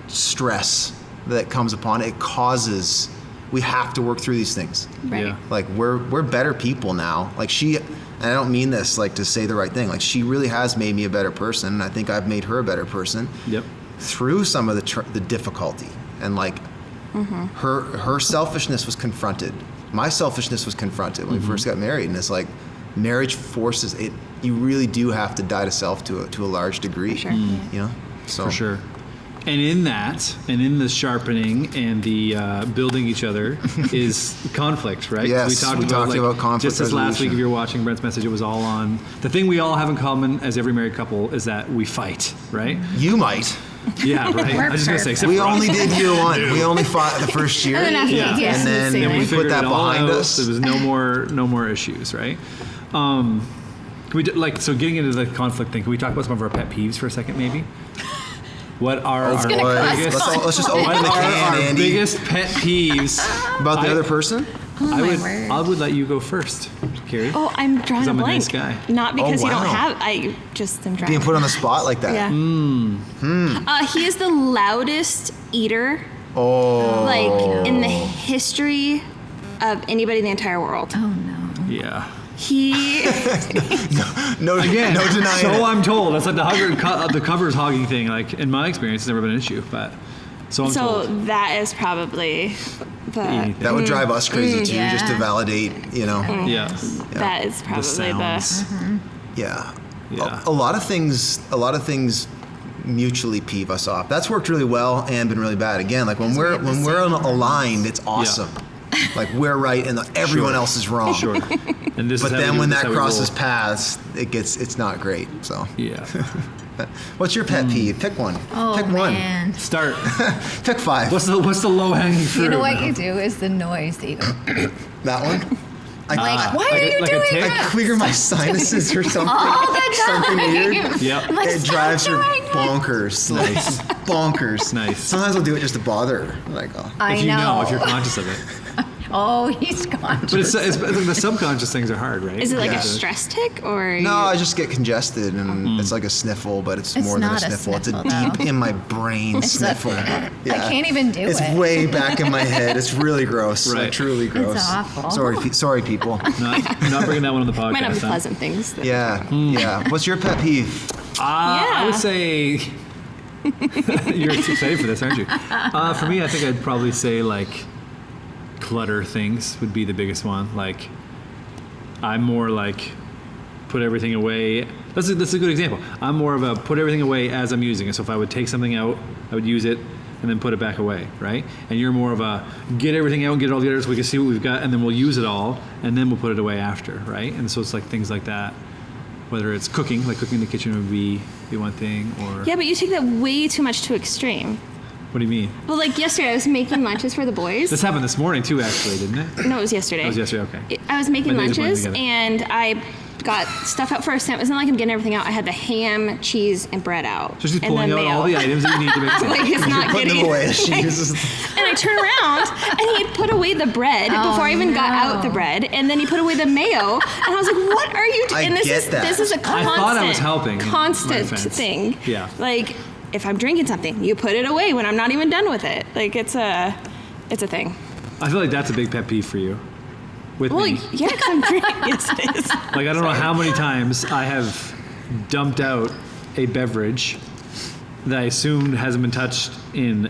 stress that comes upon it. It causes, we have to work through these things. Right. Yeah. Like we're better people now. Like she, and I don't mean this like to say the right thing. Like she really has made me a better person, and I think I've made her a better person Yep. through some of the difficulty. And like her selfishness was confronted. My selfishness was confronted when we first got married, and it's like marriage forces it. You really do have to die to self to a large degree. For sure. You know. So For sure. And in that, and in the sharpening and the building each other is conflict, right? 'Cause Yes, we talked about like, conflict just this last week, resolution. if you're watching Brent's message, it was all on the thing we all have in common as every married couple is that we fight, right? You might. Yeah, right. I was just gonna say, except We for us. only did year one. We only fought the first year. And then after Yeah. that, yes, And the then same we way. put figured that it all behind out. us. There was no more issues, right? Can we like so getting into the conflict thing? Can we talk about some of our pet peeves for a second, maybe? What are our gonna cause biggest? Let's just open What the are can, our Andy. biggest pet peeves? About the I- other person? Oh I my would word. I would let you go first, Carrie. Oh, I'm drawing 'Cause a I'm a blank. nice guy. Not because you don't wow. have. I just am drawing. Being put on the spot like that. Yeah. He is the loudest eater, Oh. like in the history of anybody in the entire world. Oh no. Yeah. He. No, Again, no denying so it. I'm told. That's like the covers hogging thing. Like in my experience, it's never been an issue. But so I'm So told. that is probably the. Anything. That would drive us crazy too, yeah. just to validate, you know. Yeah. That is The probably the. sounds. Yeah. Yeah. A lot of things mutually peeve us off. That's worked really well and been really bad. Again, like when we're aligned, it's awesome. Like we're right and everyone Sure. else is wrong. Sure. And this But is how we then do when this, that how we crosses roll. paths, it's not great. So, Yeah. what's your pet peeve? Pick one. Oh Pick one. man. Start. Pick five. What's the low hanging fruit? You know what you do is the noise that you That one? like. Why like are a- you like a doing tick? that? Clear my sinuses or something. All the time. Something weird. Yep. I'm like, It "Stop drives her doing that." bonkers. Nice. Bonkers. Nice. Sometimes I'll do it just to bother her. Like, oh. I If you know. if you're conscious of it. Oh, he's conscious. But it's like the subconscious things are hard, right? Is it like Yeah. a stress tick or? No, I just get congested and it's like a sniffle, but it's It's more than a not a sniffle. It's a sniffle, deep though. in my brain It's a- sniffle. I can't even do it's it. way back in my head. It's really gross. Right. Like, truly gross. awful. Sorry, people. not bringing that one on the podcast. Might not be huh? pleasant things. that- Yeah, yeah. What's your pet peeve? I would Yeah. say you're excited for this, aren't you? For me, I think I'd probably say like clutter things would be the biggest one. Like I'm more like put everything away. That's a good example. I'm more of a put everything away as I'm using it. So if I would take something out, I would use it and then put it back away, right? And you're more of a get everything out and get it all together so we can see what we've got, and then we'll use it all, and then we'll put it away after, right? And so it's like things like that. Whether it's cooking, like cooking in the kitchen would be one thing, or Yeah, but you take that way too much to extreme. what do you mean? Well, like yesterday, I was making lunches for the boys. This happened this morning too, actually, didn't it? No, it was yesterday. That was yesterday. Okay. I was making My days are blending lunches, together. and I got stuff out first. And it wasn't like I'm getting everything out. I had the ham, cheese, and bread out. So she's and pulling then out mayo. all the items that you need to make something. Like, it's not Putting getting them away. She uses. And I turn around, and he put away the bread before I even got out the bread, and then he put away the mayo, and I was like, "What are you doing?" I And this get is that. this is a constant, I thought I was helping, in my constant defense. thing. Yeah. Like, if I'm drinking something, you put it away when I'm not even done with it. Like, it's a thing. I feel like that's a big pet peeve for you. With Well, me. yeah, 'cause I'm drinking. Yes, it is. Like, I don't know how many times I have dumped out a beverage that I assume hasn't been touched in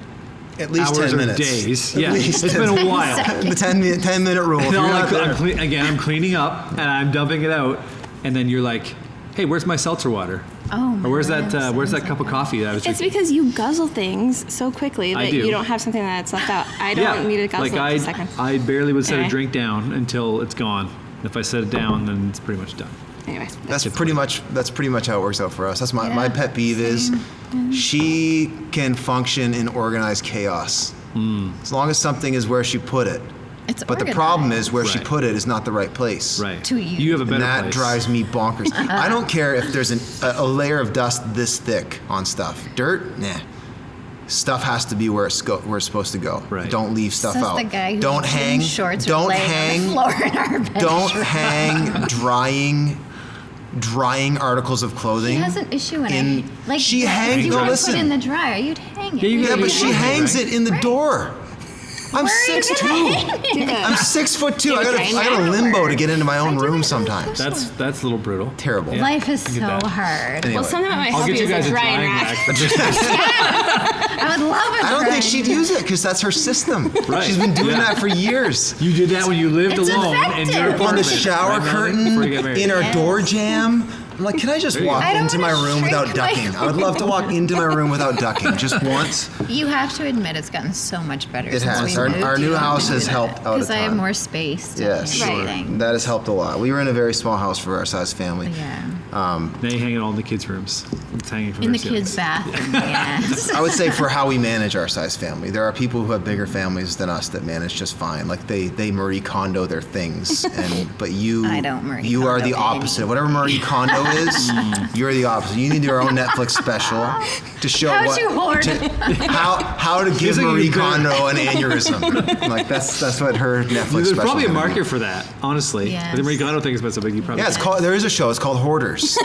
At least hours 10 or minutes. days. At Yeah, least it's 10 been a while. The 10-minute rule. If And you're all not there- I'm cleaning up and I'm dumping it out, and then you're like, "Hey, where's my seltzer water? Oh, Or where's man, that? Where's that sounds cup of like coffee that I was It's drinking?" because you guzzle things so quickly I that do. you don't have something that's left out. I don't need to guzzle like it for a second. I barely would set a Anyway. drink down until it's gone. If I set it down, then it's pretty much done. Anyways. That's pretty much how it works out for us. That's my Yeah, pet peeve is she can function in organized chaos. As long as something is where she put it. It's But the problem organized. is where she Right. put it is not the right place. Right. To you. You have a better And that place. drives me bonkers. I don't care if there's a layer of dust this thick on stuff. Dirt, nah. Stuff has to be where it's supposed to go. Right. Don't leave stuff Says out. the guy whose Don't hang. jean shorts Don't are laying hang. on the floor in our bedroom. Don't hang drying articles of clothing. He has an issue when in- like she if hangs- you no, were to listen. put it in the dryer, you'd hang it. Yeah, you Yeah, gotta but be she hanging, hangs right? it in the door. I'm Where are you 6'2". gonna hang I'm 6'2". I Do got it I got a right limbo now. to get into my own I do room it sometimes. That's a little brutal. Terrible. Yeah. Life is I get so that. hard. Anyway. Well, something that might I'll help get you you guys is a a drying drying rack. rack. I would love it. I don't think she'd use it because that's her system. Right. She's been doing Yeah. that for years. You did that when you lived It's alone in your effective. apartment. On the shower right, Melanie? curtain, Before you get married. in our Yes. door jamb. I'm like, can I just There you walk go. I don't into my wanna room without shrink my ducking? I would love to walk into my room without ducking, just once. You have to admit it's gotten so much better. It since has. we Our- moved. our new You don't house do has that. helped out a Because I have ton. more space. To Yes, do Right. everything. that has helped a lot. We were in a very small house for our size family. Yeah. Now you hang it all in the kids' rooms. It's hanging from In the their kids' ceilings. bathroom. Yes. I would say for how we manage our size family, there are people who have bigger families than us that manage just fine. Like they Marie Kondo their things, but you I don't Marie you are Kondo the opposite. Whatever Marie Kondo is, you're the opposite. You need your own Netflix special to show How'd what you hoard? how to give He's like, Marie you better- Kondo an aneurysm. Like that's what her Netflix There's special. probably a is gonna be. market for that, honestly. Yes. But the Marie Kondo thing is about so big, you probably Yeah, it's called. There is a show. It's called Hoarders.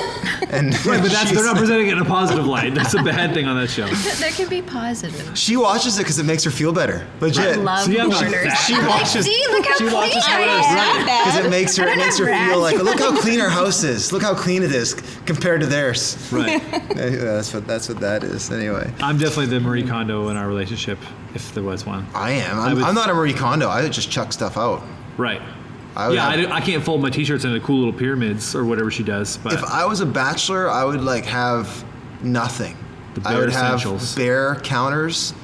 And Right, but they're not she's- presenting it in a positive light. That's a bad thing on that show. There can be positive. She watches it because it makes her feel better. Legit. I love See, I'm not hoarders. fat. She Like, watches. see, look how she clean watches I Hoarders, am. right? Because it makes her I don't have feel rats. like, look how clean our house is. Look how clean it is compared to theirs. Right. Yeah, that's what that is. Anyway, I'm definitely the Marie Kondo in our relationship, if there was one. I am. I would- I'm not a Marie Kondo. I would just chuck stuff out. Right. I would Yeah, have- I can't fold my t-shirts into cool little pyramids or whatever she does. But If I was a bachelor, I would like have nothing. The I bare would have essentials. bare counters.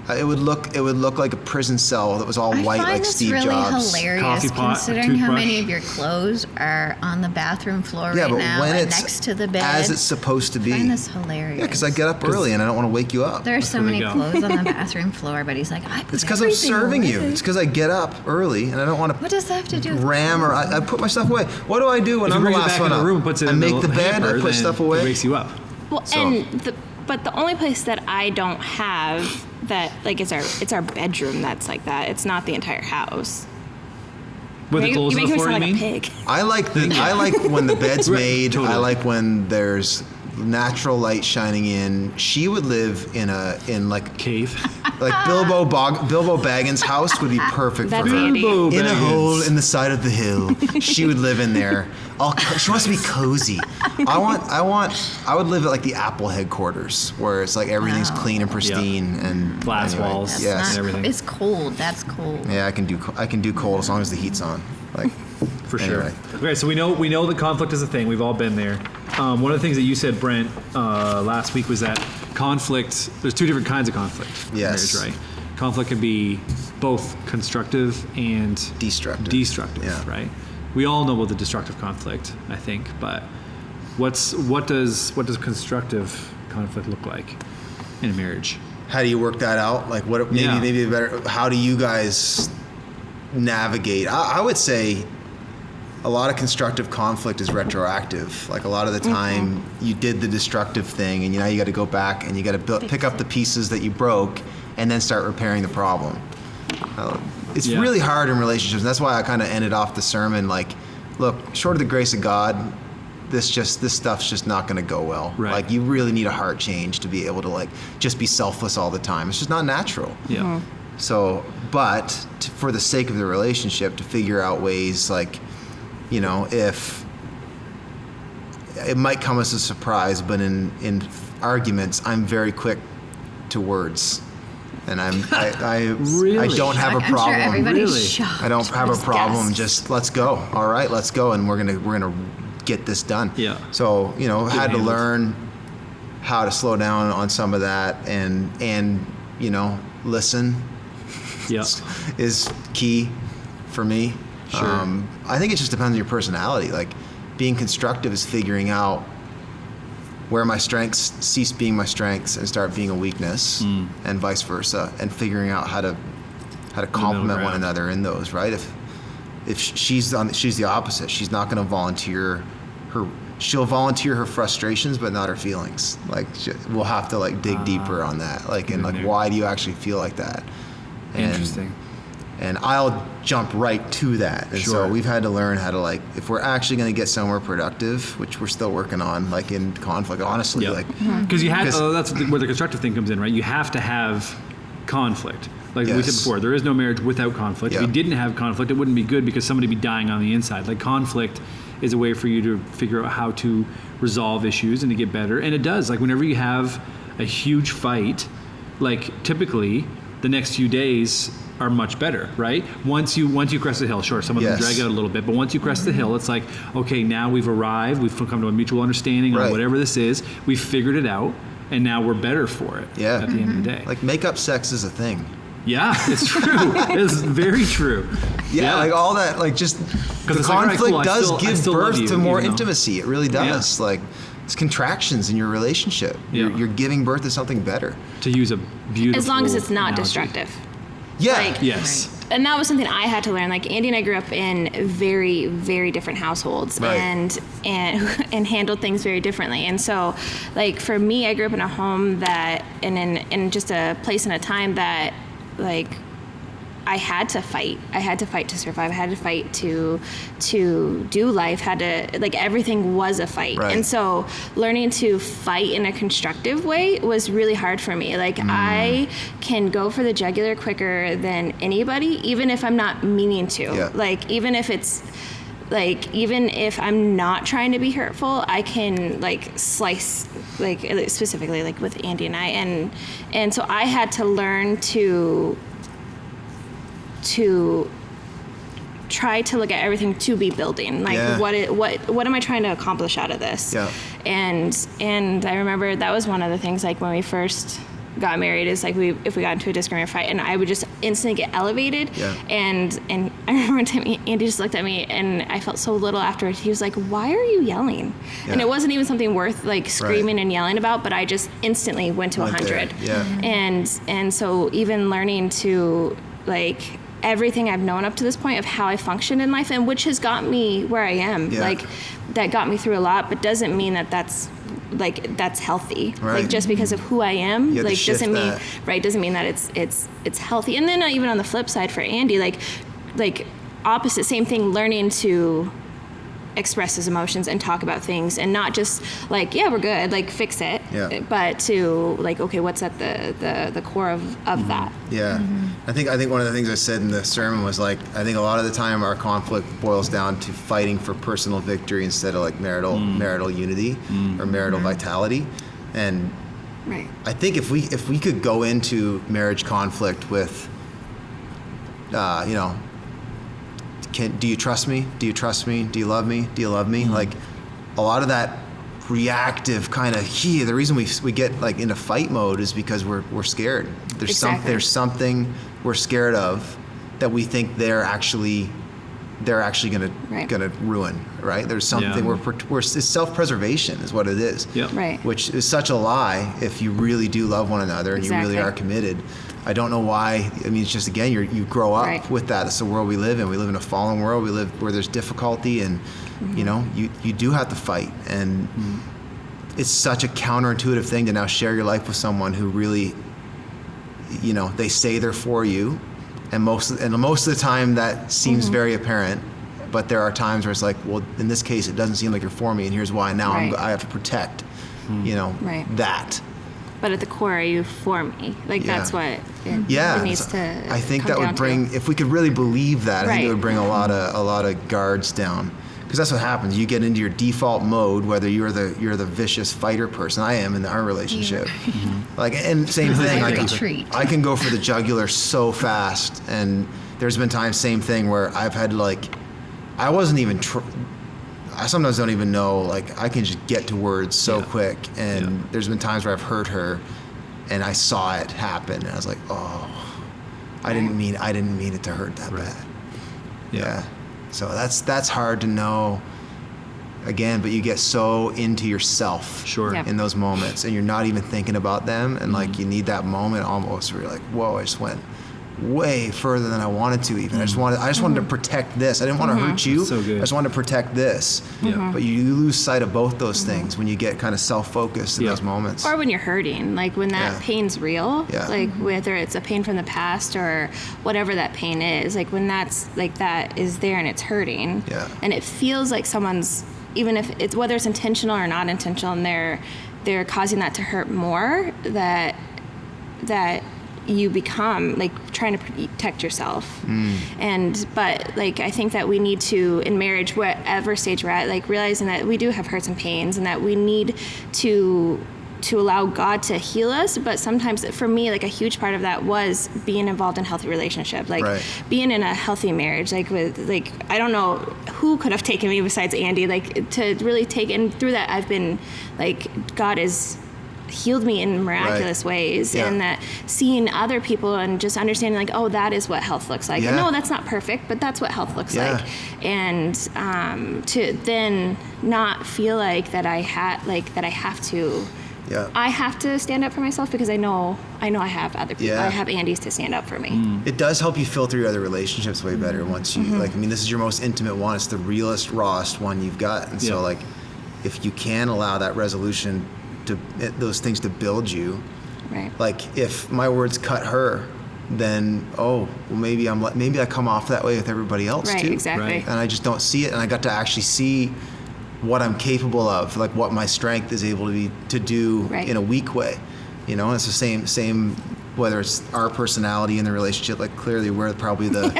It would look like a prison cell that was all I white find like this Steve really Jobs. hilarious Coffee pot, considering how many toothbrush. of your clothes are on the bathroom floor Yeah, right but now when and it's next to the bed. as it's supposed to be. I find this hilarious. Yeah, because I get up early and I don't want to wake you up. There's so where they many go. clothes on the bathroom floor, but he's like, I put It's because I'm everything serving away. you. It's because I get up early and I don't want What to does that have to do with ram or I put my stuff away. What do I do when if I'm you the brings it last back one in the up? room and puts it I in make the the bed. hamper, I put then stuff It away. wakes you up. Well, So- but the only place that I don't have that like it's our bedroom that's like that. It's not the entire house. With the You clothes on make the me floor, sound you like mean? a pig. I like when the bed's Right, made. totally. I like when there's natural light shining in. She would live in like Cave. Bilbo Baggins' house would be perfect That's for her. Andy. Bilbo In a Baggins. hole in the side of the hill, she would live in there. She wants to be cozy. I would live at like the Apple headquarters, where it's like everything's Wow. clean and pristine and Glass anyway, walls. That's Yes. and everything. It's cold. That's cold. Yeah, I can do cold as long as the heat's on. Like, For sure. Anyway. Okay, so we know that conflict is a thing. We've all been there. One of the things that you said, Brent, last week was that conflict. There's two different kinds of conflict. Yes. In marriage, right? Conflict can be both constructive and Destructive. Yeah. right? We all know about the destructive conflict, I think, but what does constructive conflict look like in a marriage? How do you work that out? Like, what? Maybe better. How do you guys navigate? I would say a lot of constructive conflict is retroactive. Like, a lot of the time you did the destructive thing, and now you got to go back and you got to pick up the pieces that you broke and then start repairing the problem. It's really hard in relationships. And that's why I kind of ended off the sermon like, look, short of the grace of God, this stuff's just not going to go well. Right. Like, you really need a heart change to be able to like just be selfless all the time. It's just not natural. Yeah. So, but for the sake of the relationship, to figure out ways like, you know, if it might come as a surprise, but in arguments, I'm very quick to words, and I Really? don't have a I'm sure problem. everybody's Really? shocked. I don't have a Just problem. guessed. Just let's go. All right, let's go, and we're gonna get this done. Yeah. So, you know, had to handled. learn how to slow down on some of that, and you know, listen Yeah. is key for me. Sure. I think it just depends on your personality. Like, being constructive is figuring out where my strengths cease being my strengths and start being a weakness, and vice versa, and figuring out how to complement one ground. another in those. Right? If she's the opposite. She's not going to volunteer her. She'll volunteer her frustrations, but not her feelings. Like, we'll have to like dig deeper on that. Like, and like, there. why do you actually feel like that? And- Interesting. And I'll jump right to that. And Sure. so we've had to learn how to, like, if we're actually going to get somewhere productive, which we're still working on, like in conflict, honestly, Yeah. like, Because you have Because- that's where the constructive thing comes in, right? You have to have conflict. Like we said Yes. before, there is no marriage without conflict. If Yeah. you didn't have conflict, it wouldn't be good because somebody would be dying on the inside. Like, conflict is a way for you to figure out how to resolve issues and to get better. And it does. Like, whenever you have a huge fight, like, typically the next few days are much better, right? Once you crest the hill, sure, some of them Yes. drag out a little bit, but once you crest the hill, it's like, okay, now we've arrived, we've come to a mutual understanding on Right. whatever this is, we've figured it out, and now we're better for it Yeah. at the end of the day. like, make-up sex is a thing. Yeah, it's true. It's very true. Yeah, like all that, like, just the it's like, all right, conflict cool, I does still- I give still love birth you, to more even though- intimacy. It really does. Like, it's contractions in your relationship. Yeah. You're giving birth to something better. To use a beautiful As long as it's not analogy. destructive. Yeah. Like- Yes. And that was something I had to learn. Like, Andy and I grew up in very, very different households, Right. and handled things very differently. And so, like, for me, I grew up in a home that, and in just a place and a time that, like, I had to fight. I had to fight to survive. I had to fight to do life. Had to, like, everything was a fight. Right. And so learning to fight in a constructive way was really hard for me. Like, I can go for the jugular quicker than anybody, even if I'm not meaning to. Yeah. Like, even if it's, like, even if I'm not trying to be hurtful, I can, like, slice, like, specifically, like, with Andy and I. And so I had to learn to try to look at everything to be building. Like, Yeah. what am I trying to accomplish out of this? Yeah. And I remember that was one of the things, like, when we first got married, is like, if we got into a disagreement or fight, and I would just instantly get elevated. Yeah. And I remember one time Andy just looked at me, and I felt so little afterwards. He was like, "Why are you yelling?" Yeah. And it wasn't even something worth, like, screaming and yelling about, but I just instantly went to Went there. 100. Yeah. And so even learning to, like, everything I've known up to this point of how I functioned in life, and which has got me where I am, Yeah. like, that got me through a lot, but doesn't mean that that's healthy. Right. Like, just because of who I am, You have to like, shift doesn't mean that. right, doesn't mean that it's healthy. And then even on the flip side for Andy, like opposite, same thing, learning to express his emotions and talk about things, and not just like, yeah, we're good, like, fix it, Yeah. but to, like, okay, what's at the core of that. Yeah, I think one of the things I said in the sermon was, like, I think a lot of the time our conflict boils down to fighting for personal victory instead of, like, marital unity or marital vitality. And Right. I think if we could go into marriage conflict with, you know, do you trust me? Do you trust me? Do you love me? Do you love me? Like a lot of that reactive kind of the reason we get like into fight mode is because we're scared. There's something we're scared of that we think they're actually gonna ruin, right? There's something it's self-preservation is what it is. Yep. Right. Which is such a lie if you really do love one another and you really are committed. I don't know why. I mean, it's just, again, you grow up with that. It's the world we live in. We live in a fallen world. We live where there's difficulty, and you know, you do have to fight. And it's such a counterintuitive thing to now share your life with someone who really, you know, they say they're for you, and most of the time that seems very apparent. But there are times where it's like, well, in this case, it doesn't seem like you're for me, and here's why. Now I have to protect, you know, that. But at the core, are you for me? Like that's what it needs to. I think come that would down bring, to. if we could really believe that, I think it would bring a lot of guards down. Because that's what happens. You get into your default mode, whether you're the vicious fighter person. I am in our relationship. Like, and same thing. I can go for the jugular so fast, and there's been times, same thing, where I've had I wasn't even. I sometimes don't even know. Like, I can just get to words so quick, and there's been times where I've hurt her, and I saw it happen, and I was like, oh, I didn't mean it to hurt that bad. Yeah. So that's hard to know, again, but you get so into yourself in those moments, and you're not even thinking about them, and like you need that moment almost where you're like, whoa, I just went way further than I wanted to even. I just wanted to protect this. I didn't want to hurt you. So good. I just wanted to protect this. But you lose sight of both those things when you get kind of self-focused in those moments. Or when you're hurting, like when that pain's real, like whether it's a pain from the past or whatever that pain is, like when that's like that is there and it's hurting, and it feels like someone's, even if it's whether it's intentional or not intentional, and they're causing that to hurt more, that you become like trying to protect yourself. But like I think that we need to, in marriage, whatever stage we're at, like realizing that we do have hurts and pains, and that we need to allow God to heal us. But sometimes for me, like a huge part of that was being involved in healthy relationship, like being in a healthy marriage, like with like I don't know who could have taken me besides Andy, like to really take, and through that I've been like, God is healed me in miraculous ways, and that seeing other people and just understanding like, oh, that is what health looks like. No, that's not perfect, but that's what health looks like. And to then not feel like that I have to I have to stand up for myself, because I know I have other people. I have Andy's to stand up for me. It does help you filter your other relationships way better once you like, I mean, this is your most intimate one. It's the realest, rawest one you've got. And so like, if you can allow that resolution to those things to build you, like if my words cut her, then maybe I come off that way with everybody else too, and I just don't see it, and I got to actually see what I'm capable of, like what my strength is able to do in a weak way, you know. And it's the same whether it's our personality in the relationship. Like clearly we're probably the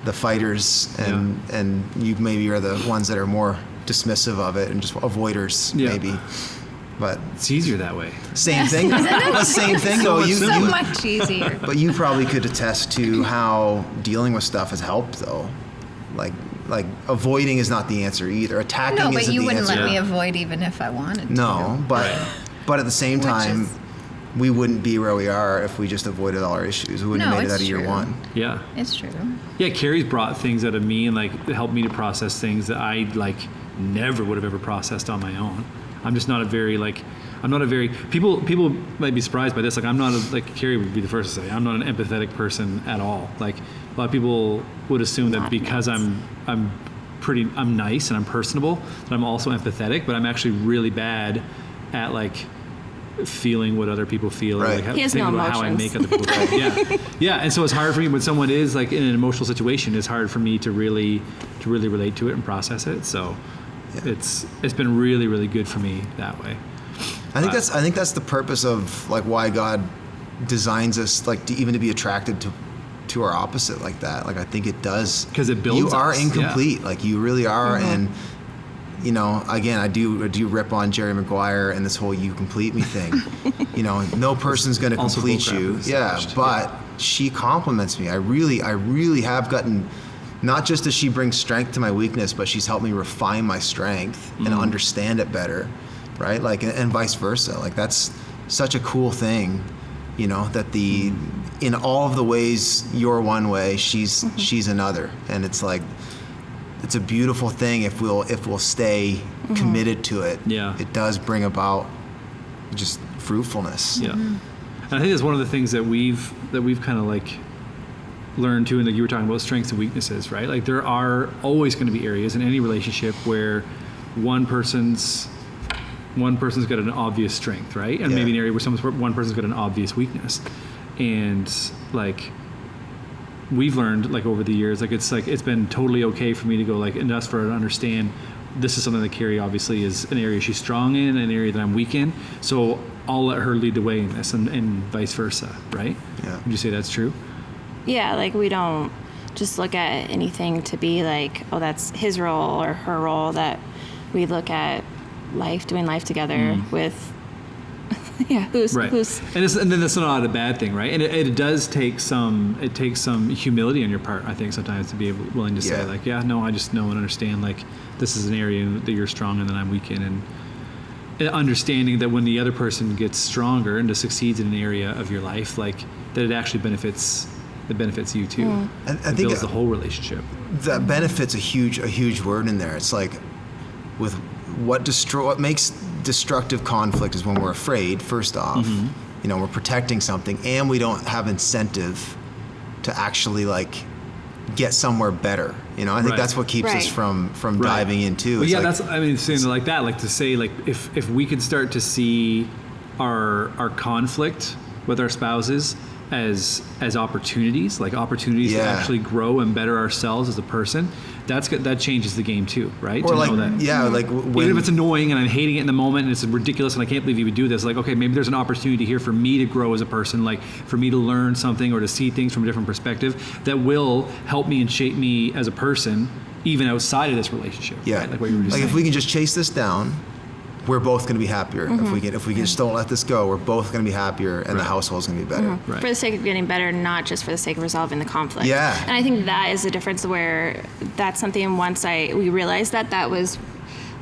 the fighters, and you maybe are the ones that are more dismissive of it and just avoiders maybe. But it's easier that way. Same thing. Same thing. So much easier. But you probably could attest to how dealing with stuff has helped, though. Like avoiding is not the answer either. Attacking isn't the answer. No, but you wouldn't let me avoid even if I wanted to. No, but at the same time, we wouldn't be where we are if we just avoided all our issues. We wouldn't have made it out of year one. Yeah. It's true. Yeah, Carrie's brought things out of me and like helped me to process things that I like never would have ever processed on my own. I'm just not a very people might be surprised by this. Like I'm not like Carrie would be the first to say, I'm not an empathetic person at all. Like a lot of people would assume that because I'm nice and I'm personable, that I'm also empathetic, but I'm actually really bad at like feeling what other people feel, or like he has no about how I make other people feel. Yeah. And so it's hard for me when someone is like in an emotional situation. It's hard for me to really relate to it and process it. So it's been really, really good for me that way. I think that's the purpose of like why God designs us like to be attracted to our opposite like that. Like I think it does, because it builds. You are us. incomplete, like you really are, and you know, again, I do rip on Jerry Maguire and this whole "you complete me" thing. You know, no person's going to complete you. But she compliments me. I really have gotten not just does she bring strength to my weakness, but she's helped me refine my strength and understand it better, right? Like, and vice versa. Like, that's such a cool thing, you know, that in all of the ways you're one way, she's another. And it's like, it's a beautiful thing if we'll stay committed to it. Yeah. It does bring about just fruitfulness. Yeah. And I think that's one of the things that we've kind of like learned too, and like you were talking about strengths and weaknesses, right? Like there are always going to be areas in any relationship where one person's got an obvious strength, right? And maybe an area where one person's got an obvious weakness. And like we've learned like over the years, like it's been totally okay for me to go like, and us for her to understand this is something that Carrie obviously is an area she's strong in, an area that I'm weak in. So I'll let her lead the way in this, and vice versa, right? Yeah. Would you say that's true? Yeah, like we don't just look at anything to be like, oh, that's his role or her role. That we look at doing life together with. Yeah, who's and then that's not a bad thing, right? And it does take some humility on your part, I think, sometimes to be willing to say like, yeah, no, I just know and understand like this is an area that you're strong in that I'm weak in, and understanding that when the other person gets stronger and succeeds in an area of your life, like that it actually benefits you too. I think builds the whole relationship. That benefit's a huge word in there. It's like with what makes destructive conflict is when we're afraid, first off, you know, we're protecting something and we don't have incentive to actually like get somewhere better. You know, I think that's what keeps us from diving into. Well, yeah, like, saying like that, like to say like if we could start to see our conflict with our spouses as opportunities, like opportunities to actually grow and better ourselves as a person, that changes the game too, right? Or to like, know that, like even if it's annoying and I'm hating it in the moment and it's ridiculous and I can't believe you would do this, like, okay, maybe there's an opportunity here for me to grow as a person, like for me to learn something or to see things from a different perspective that will help me and shape me as a person, even outside of this relationship. Yeah, right? Like what you were just saying. If we can just chase this down, we're both going to be happier. If we just don't let this go, we're both going to be happier, and the household's going to be better. Right. For the sake of getting better, not just for the sake of resolving the conflict. Yeah. And I think that is the difference where that's something once we realized that was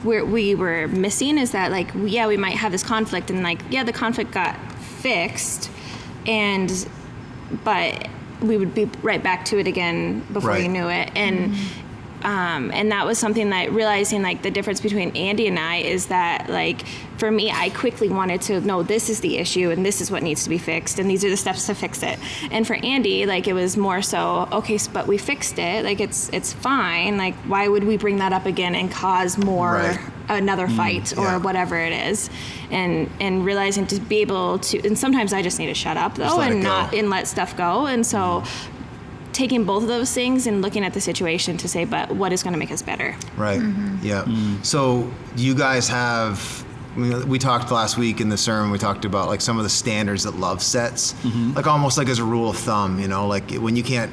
where we were missing, is that like, we might have this conflict and like, the conflict got fixed, but we would be right back to it again before you knew it. And that was something that realizing like the difference between Andy and I is that like for me, I quickly wanted to know this is the issue and this is what needs to be fixed and these are the steps to fix it. And for Andy, like it was more so, okay, but we fixed it, like it's fine. Like why would we bring that up again and cause more another fight or whatever it is? And realizing to be able to, and sometimes I just need to shut up though and let stuff go. And so taking both of those things and looking at the situation to say, but what is going to make us better? Right. Yeah. So you guys have, we talked last week in the sermon, we talked about like some of the standards that love sets, like almost like as a rule of thumb, you know, like when you can't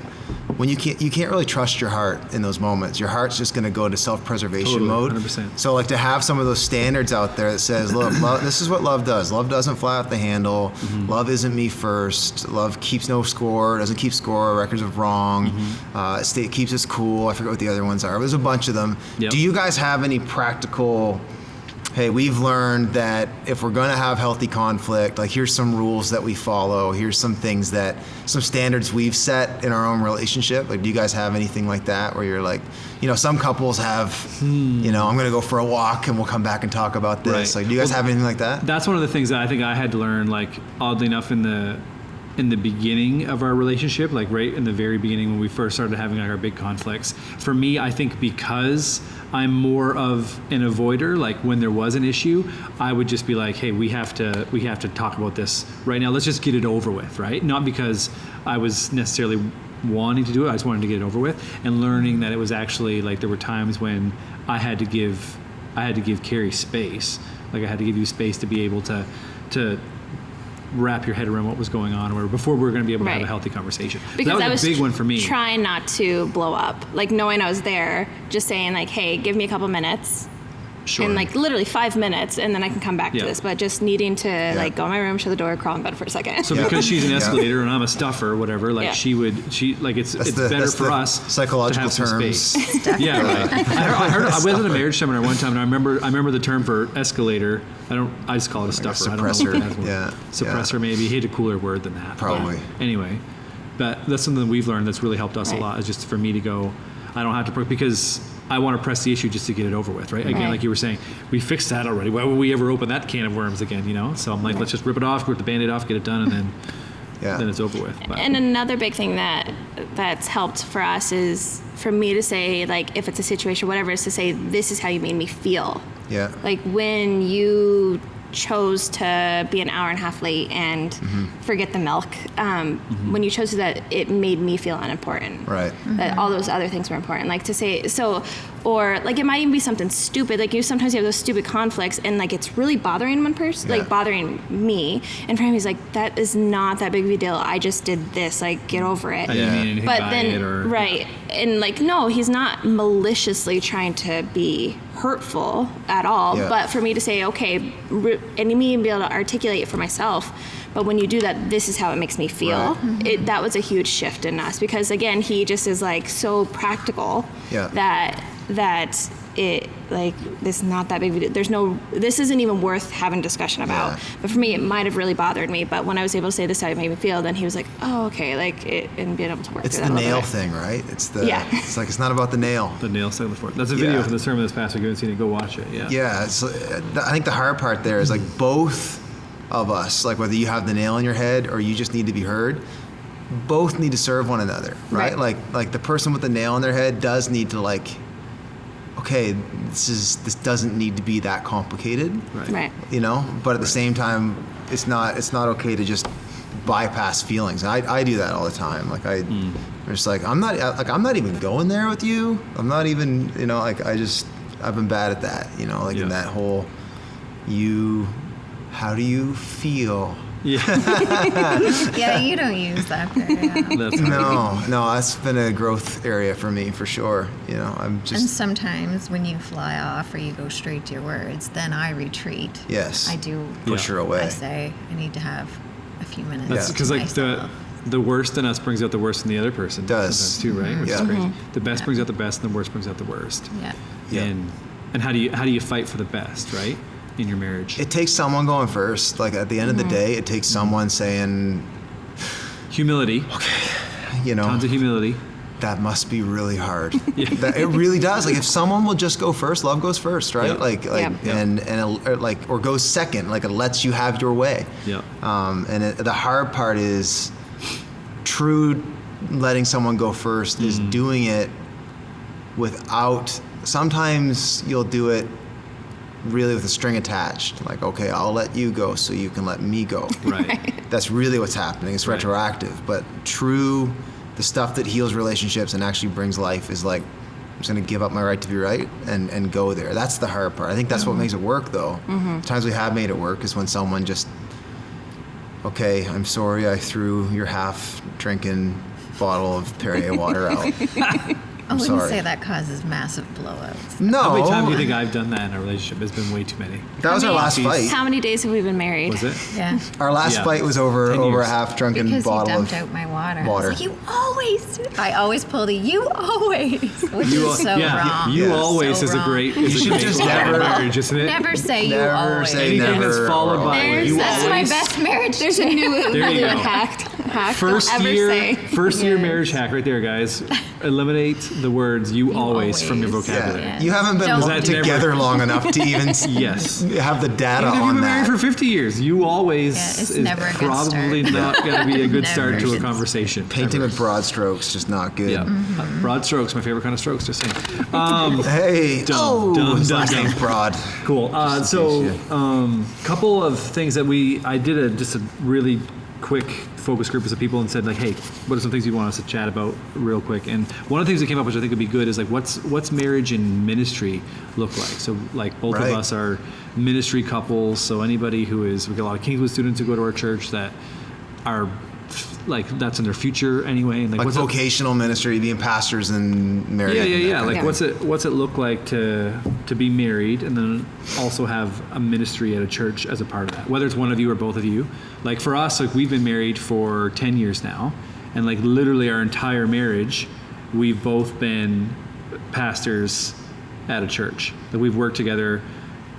really trust your heart in those moments. Your heart's just going to go into self-preservation mode. 100%. So like to have some of those standards out there that says, look, love, this is what love does. Love doesn't fly off the handle. Love isn't me first. Love keeps no score, doesn't keep score, records of wrong. Keeps us cool. I forget what the other ones are. There's a bunch of them. Yep. Do you guys have any practical, hey, we've learned that if we're going to have healthy conflict, like here's some rules that we follow, here's some things some standards we've set in our own relationship? Like, do you guys have anything like that where you're like, you know, some couples have, you know, I'm going to go for a walk and we'll come back and talk about this. Right. Like, do you guys have anything like that? That's one of the things that I think I had to learn, like oddly enough in the beginning of our relationship, like right in the very beginning when we first started having like our big conflicts. For me, I think because I'm more of an avoider, like when there was an issue, I would just be like, hey, we have to talk about this right now. Let's just get it over with, right? Not because I was necessarily wanting to do it. I just wanted to get it over with, and learning that it was actually like there were times when I had to give Carrie space. Like I had to give you space to be able to wrap your head around what was going on, or before we were going to be able to have a healthy conversation. Because so that was a big one for me. Trying not to blow up, like knowing I was there, just saying like, hey, give me a couple minutes. Sure. in like literally 5 minutes, and then I can come back Yeah. to this. But just needing to like go in my room, shut the door, crawl in bed for a second. So Yeah. because she's an Yeah. escalator and I'm a stuffer, whatever, like Yeah. she like it's better that's for the us psychological to have some terms. space. Yeah, right. I heard I went to a marriage seminar one time, and I remember the term for escalator. I just call it a stuffer. I don't know suppressor. what it has one. Yeah. Suppressor, maybe. Hate a cooler word than that. Probably. But anyway, but that's something that we've learned that's really helped us a Right. lot. Is just for me to go, I don't have to because I want to press the issue just to get it over with, right? Again, Right. like you were saying, we fixed that already. Why would we ever open that can of worms again? You know? So I'm like, let's just rip it off, rip the Band-Aid off, get it done, and then Yeah. then it's over with. But, And another big thing that's helped for us is for me to say, like, if it's a situation, whatever, is to say, this is how you made me feel. Yeah. Like when you chose to be an hour and a half late and forget the milk, when you chose that, it made me feel unimportant. Right. That all those other things were important. Like to say, so, or like it might even be something stupid. Like sometimes you have those stupid conflicts and like it's really bothering one person, Yeah. like bothering me. And for him, he's like, that is not that big of a deal. I just did this, like get over it. I didn't mean anything But by then, it or right. And like, no, he's not maliciously trying to be hurtful at all. Yeah. But for me to say, okay, and me be able to articulate it for myself. But when you do that, this is how it makes me feel. Right. That was a huge shift in us because again, he just is like so practical Yeah. that it like this is not that big of a deal. This isn't even worth having a discussion about. Yeah. But for me, it might have really bothered me. But when I was able to say this is how it made me feel, then he was like, oh, okay, like it, and being able to work It's through the that a little nail bit. thing, right? It's the. Yeah. It's like it's not about the nail. the nail set before. That's a video Yeah. from the sermon this past week. If you haven't seen it, go watch it. Yeah. Yeah, I think the hard part there is like both of us, like whether you have the nail in your head or you just need to be heard, both need to serve one another, right? Right. Like the person with the nail in their head does need to like, okay, this doesn't need to be that complicated, Right. you know. But at the same time, it's not okay to just bypass feelings. I do that all the time. Like I'm just like I'm not even going there with you. I'm not even, you know, like I've been bad at that, you know, like in Yeah. that whole how do you feel? Yeah. Yeah, you don't use that very often. That's No, that's been a growth area for me for sure. You know, I'm And just sometimes when you fly off or you go straight to your words, then I retreat. yes. I do. Push her away. I say I need to have a few minutes. That's to because like myself. the worst in us brings out the worst in the other person. Does. sometimes too, right? Which Yeah. is crazy. The best brings out the best, and the worst brings out the worst. Yeah. Yeah. And how do you fight for the best, right? In your marriage, It takes someone going first. Like at the end of the day, it takes someone saying, humility, you know, tons of humility. that must be really hard. Yeah. It really does. Like if someone will just go first, love goes first, right? Yeah. Like Yeah. or goes second. Like it lets you have your way. Yeah. The hard part is true letting someone go first is doing it without. Sometimes you'll do it really with a string attached. Like, okay, I'll let you go so you can let me go. Right. That's really what's happening. It's Right. retroactive. But the stuff that heals relationships and actually brings life is like, I'm just going to give up my right to be right and go there. That's the hard part. I think that's what makes it work, though. Times we have made it work is when someone just, okay, I'm sorry I threw your half-drinking bottle of Perrier water out. I I'm wouldn't sorry. say that causes massive blowouts. No. How many times do you think I've done that in a relationship? It's been way too many. That was our last Jeez. fight. How many days have we been married? Was it? Yeah. Our last Yeah. fight was over 10 a years. half-drunken Because you bottle dumped of out my water. water. I was like, I always pulled a you always, which is so wrong. You Yes. always So is a wrong. great You should great just line in never- marriage, isn't it? Never say you Never always. say Anything never. that's followed by There's- you That's my always. best marriage. There's a new There you go. hack. First Don't ever year, say. first year marriage hack right there, guys. Eliminate the words "you always" from your always. vocabulary. Yeah. Yeah. You haven't been Don't- Was that together long enough to even Yes. have the data Even if you've on been married that. for 50 years, you always Yeah, it's is never a good probably start. not going to be a good start Never to a should. conversation. Painting ever. with broad strokes, just not good. Yeah. Broad strokes, my favorite kind of strokes, just saying. Hey, Dum, his dum, last dum. name's Broad. Cool. So, couple of things that I did just a really quick focus group of people and said like, hey, what are some things you want us to chat about real quick? And one of the things that came up, which I think would be good, is like, what's marriage and ministry look like? So like both Right. of us are ministry couples. So anybody we got a lot of Kingswood students who go to our church that are like that's in their future anyway, and like, Like what's vocational ministry, being pastors and married. yeah. Like, Yeah. what's it look like to be married and then also have a ministry at a church as a part of that? Whether it's one of you or both of you. Like for us, like we've been married for 10 years now, and like literally our entire marriage, we've both been pastors at a church. Like we've worked together,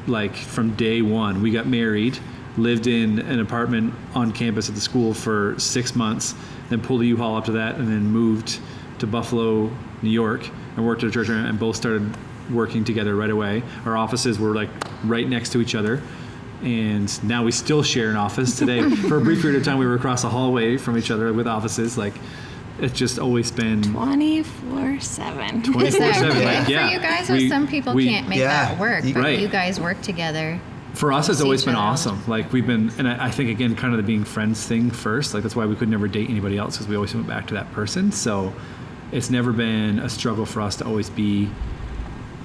like from day one. We got married, lived in an apartment on campus at the school for 6 months, then pulled a U-Haul up to that, and then moved to Buffalo, New York, and worked at a church, and both started working together right away. Our offices were like right next to each other, and now we still share an office today. For a brief period of time, we were across the hallway from each other with offices. Like, it's just always been 24/7. 24/7. Is that good Like, for yeah. you guys? Or We- some people we- can't make Yeah. that work, You- but Right. you guys work together. For us, it's See always each been other. awesome. Like we've been, and I think again, kind of the being friends thing first. Like that's why we could never date anybody else, because we always went back to that person. So it's never been a struggle for us to always be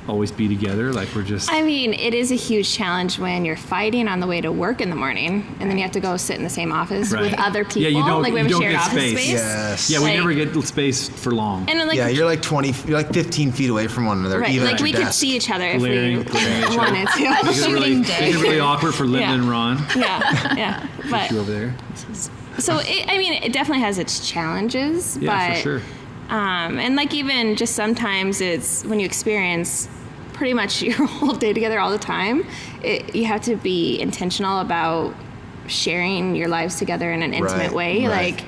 together. Like we're just I mean, it is a huge challenge when you're fighting on the way to work in the morning, and then you have to go sit in the same office Right. with other people. Yeah, you don't- like we have you a don't shared get office space. space. Yes. yeah, we like- never get space for long. And then, like, Yeah, you're like 15 feet away from one another, right, even like at your we could desk. see each other if Glaring we at each other. wanted to. Make it really, Shooting make it really day. awkward for Lyndon Yeah. and Ron. yeah. But You over there. so it definitely has its challenges. Yeah, but, for sure. And like even just sometimes it's when you experience pretty much your whole day together all the time, you have to be intentional about sharing your lives together in an intimate way. right. Like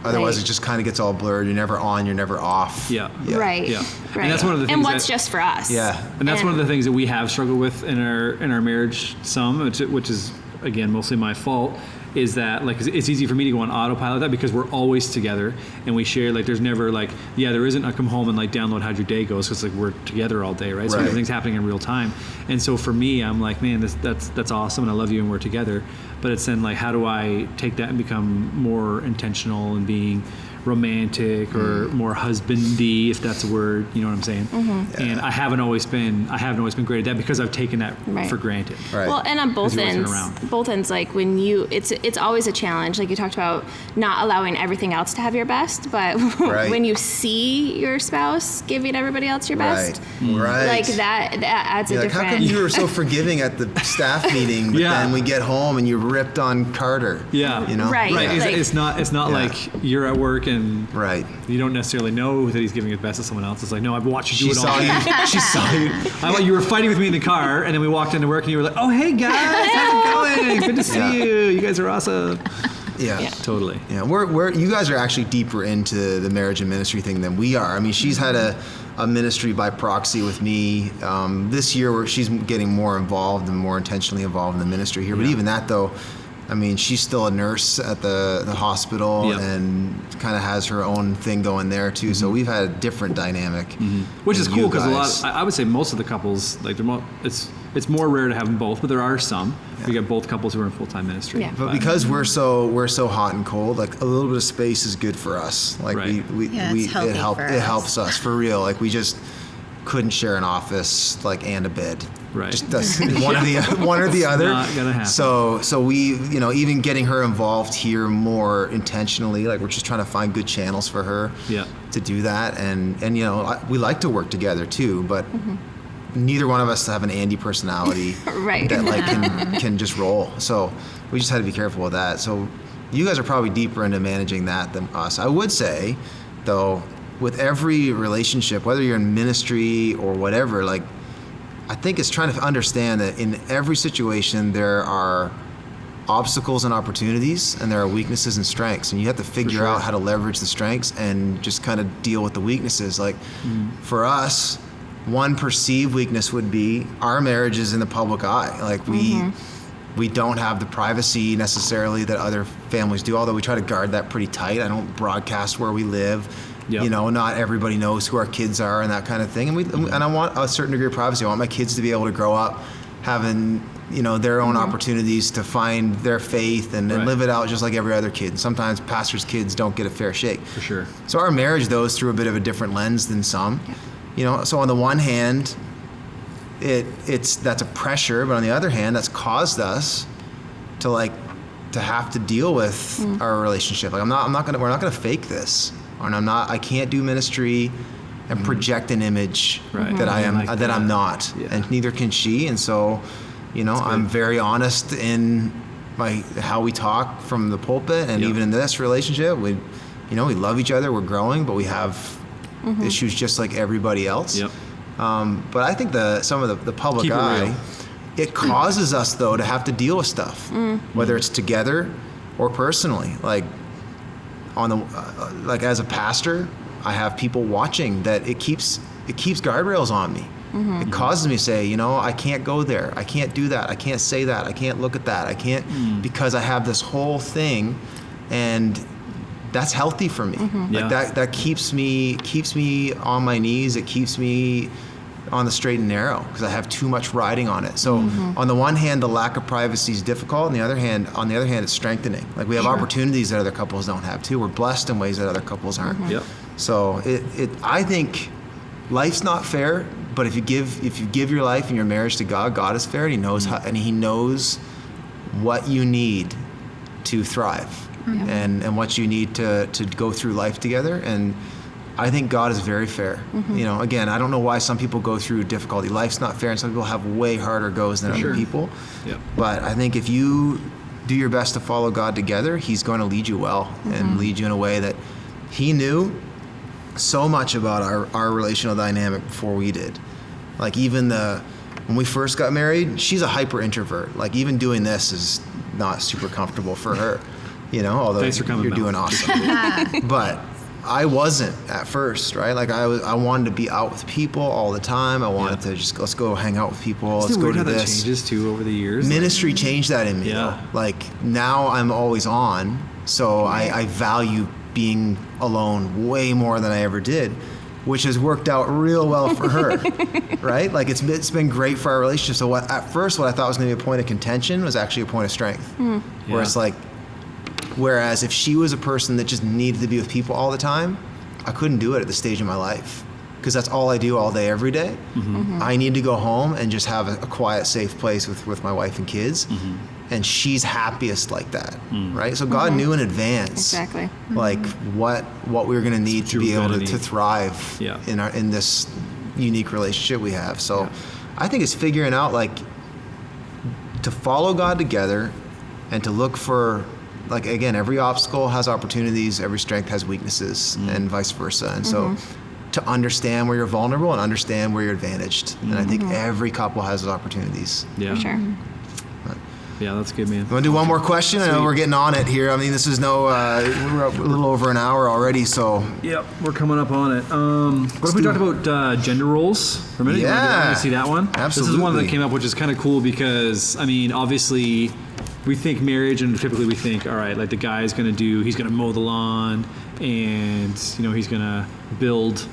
Otherwise, like- it just kind of gets all blurred. You're never on, you're never off. Yeah. right, Yeah. right. And that's one of the things And what's that- just for us. Yeah. And that's one of the things that we have struggled with in our marriage some, which is again mostly my fault, is that like it's easy for me to go on autopilot that because we're always together and we share, like there's never like there isn't a come home and like download how your day goes, because like we're together all day, right? So Right. everything's happening in real time. And so for me, I'm like, man, that's awesome and I love you and we're together. But it's then like, how do I take that and become more intentional and being romantic or more husbandy, if that's a word, you know what I'm saying? And I haven't always been great at that because I've taken that Right. for granted. Right. Well, and on both Because you've ends, always been like when it's always a challenge. Like you talked about not allowing everything else to have your best, but Right. when you see your spouse giving everybody else your best, Right. like that adds Yeah, a like, how different. come you were so forgiving at the staff meeting, but Yeah. then we get home and you ripped on Carter? Yeah. You know? Right. Right. Like- It's not Yeah. like you're at work and Right. you don't necessarily know that he's giving his best to someone else. It's like, no, I've watched you She do it all. saw you. She saw you. You were fighting with me in the car, and then we walked into work, and you were like, "Oh, hey guys, how's it going? Good to see Yeah. you. You guys are awesome." Yeah. Totally. Yeah, we're you guys are actually deeper into the marriage and ministry thing than we are. I mean, she's had a ministry by proxy with me this year, where she's getting more involved and more intentionally involved in the ministry here. But Yeah. even that, though, I mean, she's still a nurse at the hospital Yeah. and kind of has her own thing going there too. So we've had a different dynamic, Which is than cool you because guys. I would say most of the couples, like it's more rare to have them both, but there are some. We got both couples who are in full-time ministry. Yeah. But because we're so hot and cold, like a little bit of space is good for us. Like Right. It's healthy for it us. helps us for real. Like we just couldn't share an office like and a bed. Right. Just that's one or the other. Not gonna happen. So we, even getting her involved here more intentionally, like we're just trying to find good channels for her Yeah. to do that. And we like to work together too, but neither one of us have an Andy personality Right. that like can just roll. So we just had to be careful with that. So you guys are probably deeper into managing that than us. I would say, though, with every relationship, whether you're in ministry or whatever, like I think it's trying to understand that in every situation there are obstacles and opportunities, and there are weaknesses and strengths, and you have to figure sure. out how to leverage the strengths and just kind of deal with the weaknesses. Like for us, one perceived weakness would be our marriage is in the public eye. Like we don't have the privacy necessarily that other families do, although we try to guard that pretty tight. I don't broadcast where we live. Yep. Not everybody knows who our kids are and that kind of thing. And I want a certain degree of privacy. I want my kids to be able to grow up having, their own opportunities to find their faith and Right. live it out just like every other kid. Sometimes pastors' kids don't get a fair shake. For sure. So our marriage, though, is through a bit of a different lens than some. So on the one hand, that's a pressure, but on the other hand, that's caused us to to have to deal with our relationship. Like we're not gonna fake this, and I can't do ministry and project an image Right. that I am Like that that. I'm not, Yeah. and neither can she. And so, I'm very honest in how we talk from the pulpit, and Yep. even in this relationship, we love each other, we're growing, but we have issues just like everybody else. Yep. But I think some of the public Keep it eye, real. it causes us though to have to deal with stuff, whether it's together or personally. Like as a pastor, I have people watching that it keeps guardrails on me. It causes me to say, I can't go there. I can't do that. I can't say that. I can't look at that. I can't because I have this whole thing, and that's healthy for me. Yeah. Like that keeps me on my knees. It keeps me on the straight and narrow because I have too much riding on it. So on the one hand, the lack of privacy is difficult. On the other hand, it's strengthening. Like we have opportunities that other couples don't have too. We're blessed in ways that other couples aren't. Yep. So I think life's not fair, but if you give your life and your marriage to God, God is fair, and He knows how, and He knows what you need to thrive, and what you need to go through life together. And I think God is very fair. Again, I don't know why some people go through difficulty. Life's not fair, and some people have way harder goes than Sure. other people. Yep. But I think if you do your best to follow God together, He's going to lead you well and lead you in a way that He knew so much about our relational dynamic before we did. Like even when we first got married, she's a hyper introvert. Like even doing this is not super comfortable for her, although Thanks for coming, you're Mel. doing awesome. But I wasn't at first, right? Like I wanted to be out with people all the time. I wanted to just, let's go hang out with people. Isn't Let's it go weird do how that this. changes too over the years? Ministry changed that in me. Yeah. Though. Like now I'm always on, so I value being alone way more than I ever did, which has worked out real well for her, right? Like it's been great for our relationship. So at first what I thought was going to be a point of contention was actually a point of strength, where Yeah. it's like, whereas if she was a person that just needed to be with people all the time, I couldn't do it at this stage in my life. Because that's all I do all day, every day. I need to go home and just have a quiet, safe place with my wife and kids. And she's happiest like that, right? So God knew in advance, Exactly. like what we were going to need to you be were able gonna to need. thrive Yeah. in this unique relationship we have. So I think it's figuring out like to follow God together and to look for, like, again, every obstacle has opportunities, every strength has weaknesses, and vice versa. And so to understand where you're vulnerable and understand where you're advantaged. And I think every couple has those opportunities. Yeah. For sure. Yeah, that's good, man. You want to do one more question? I know Sweet. we're getting on it here. I mean, this is we're a little over an hour already, so Yep, we're coming up on it. What if we talked about gender roles for a minute? You Yeah. want to see that one? This is one that Absolutely. came up, which is kind of cool because, I mean, obviously we think marriage, and typically we think, all right, like the guy's he's going to mow the lawn, and, he's going to build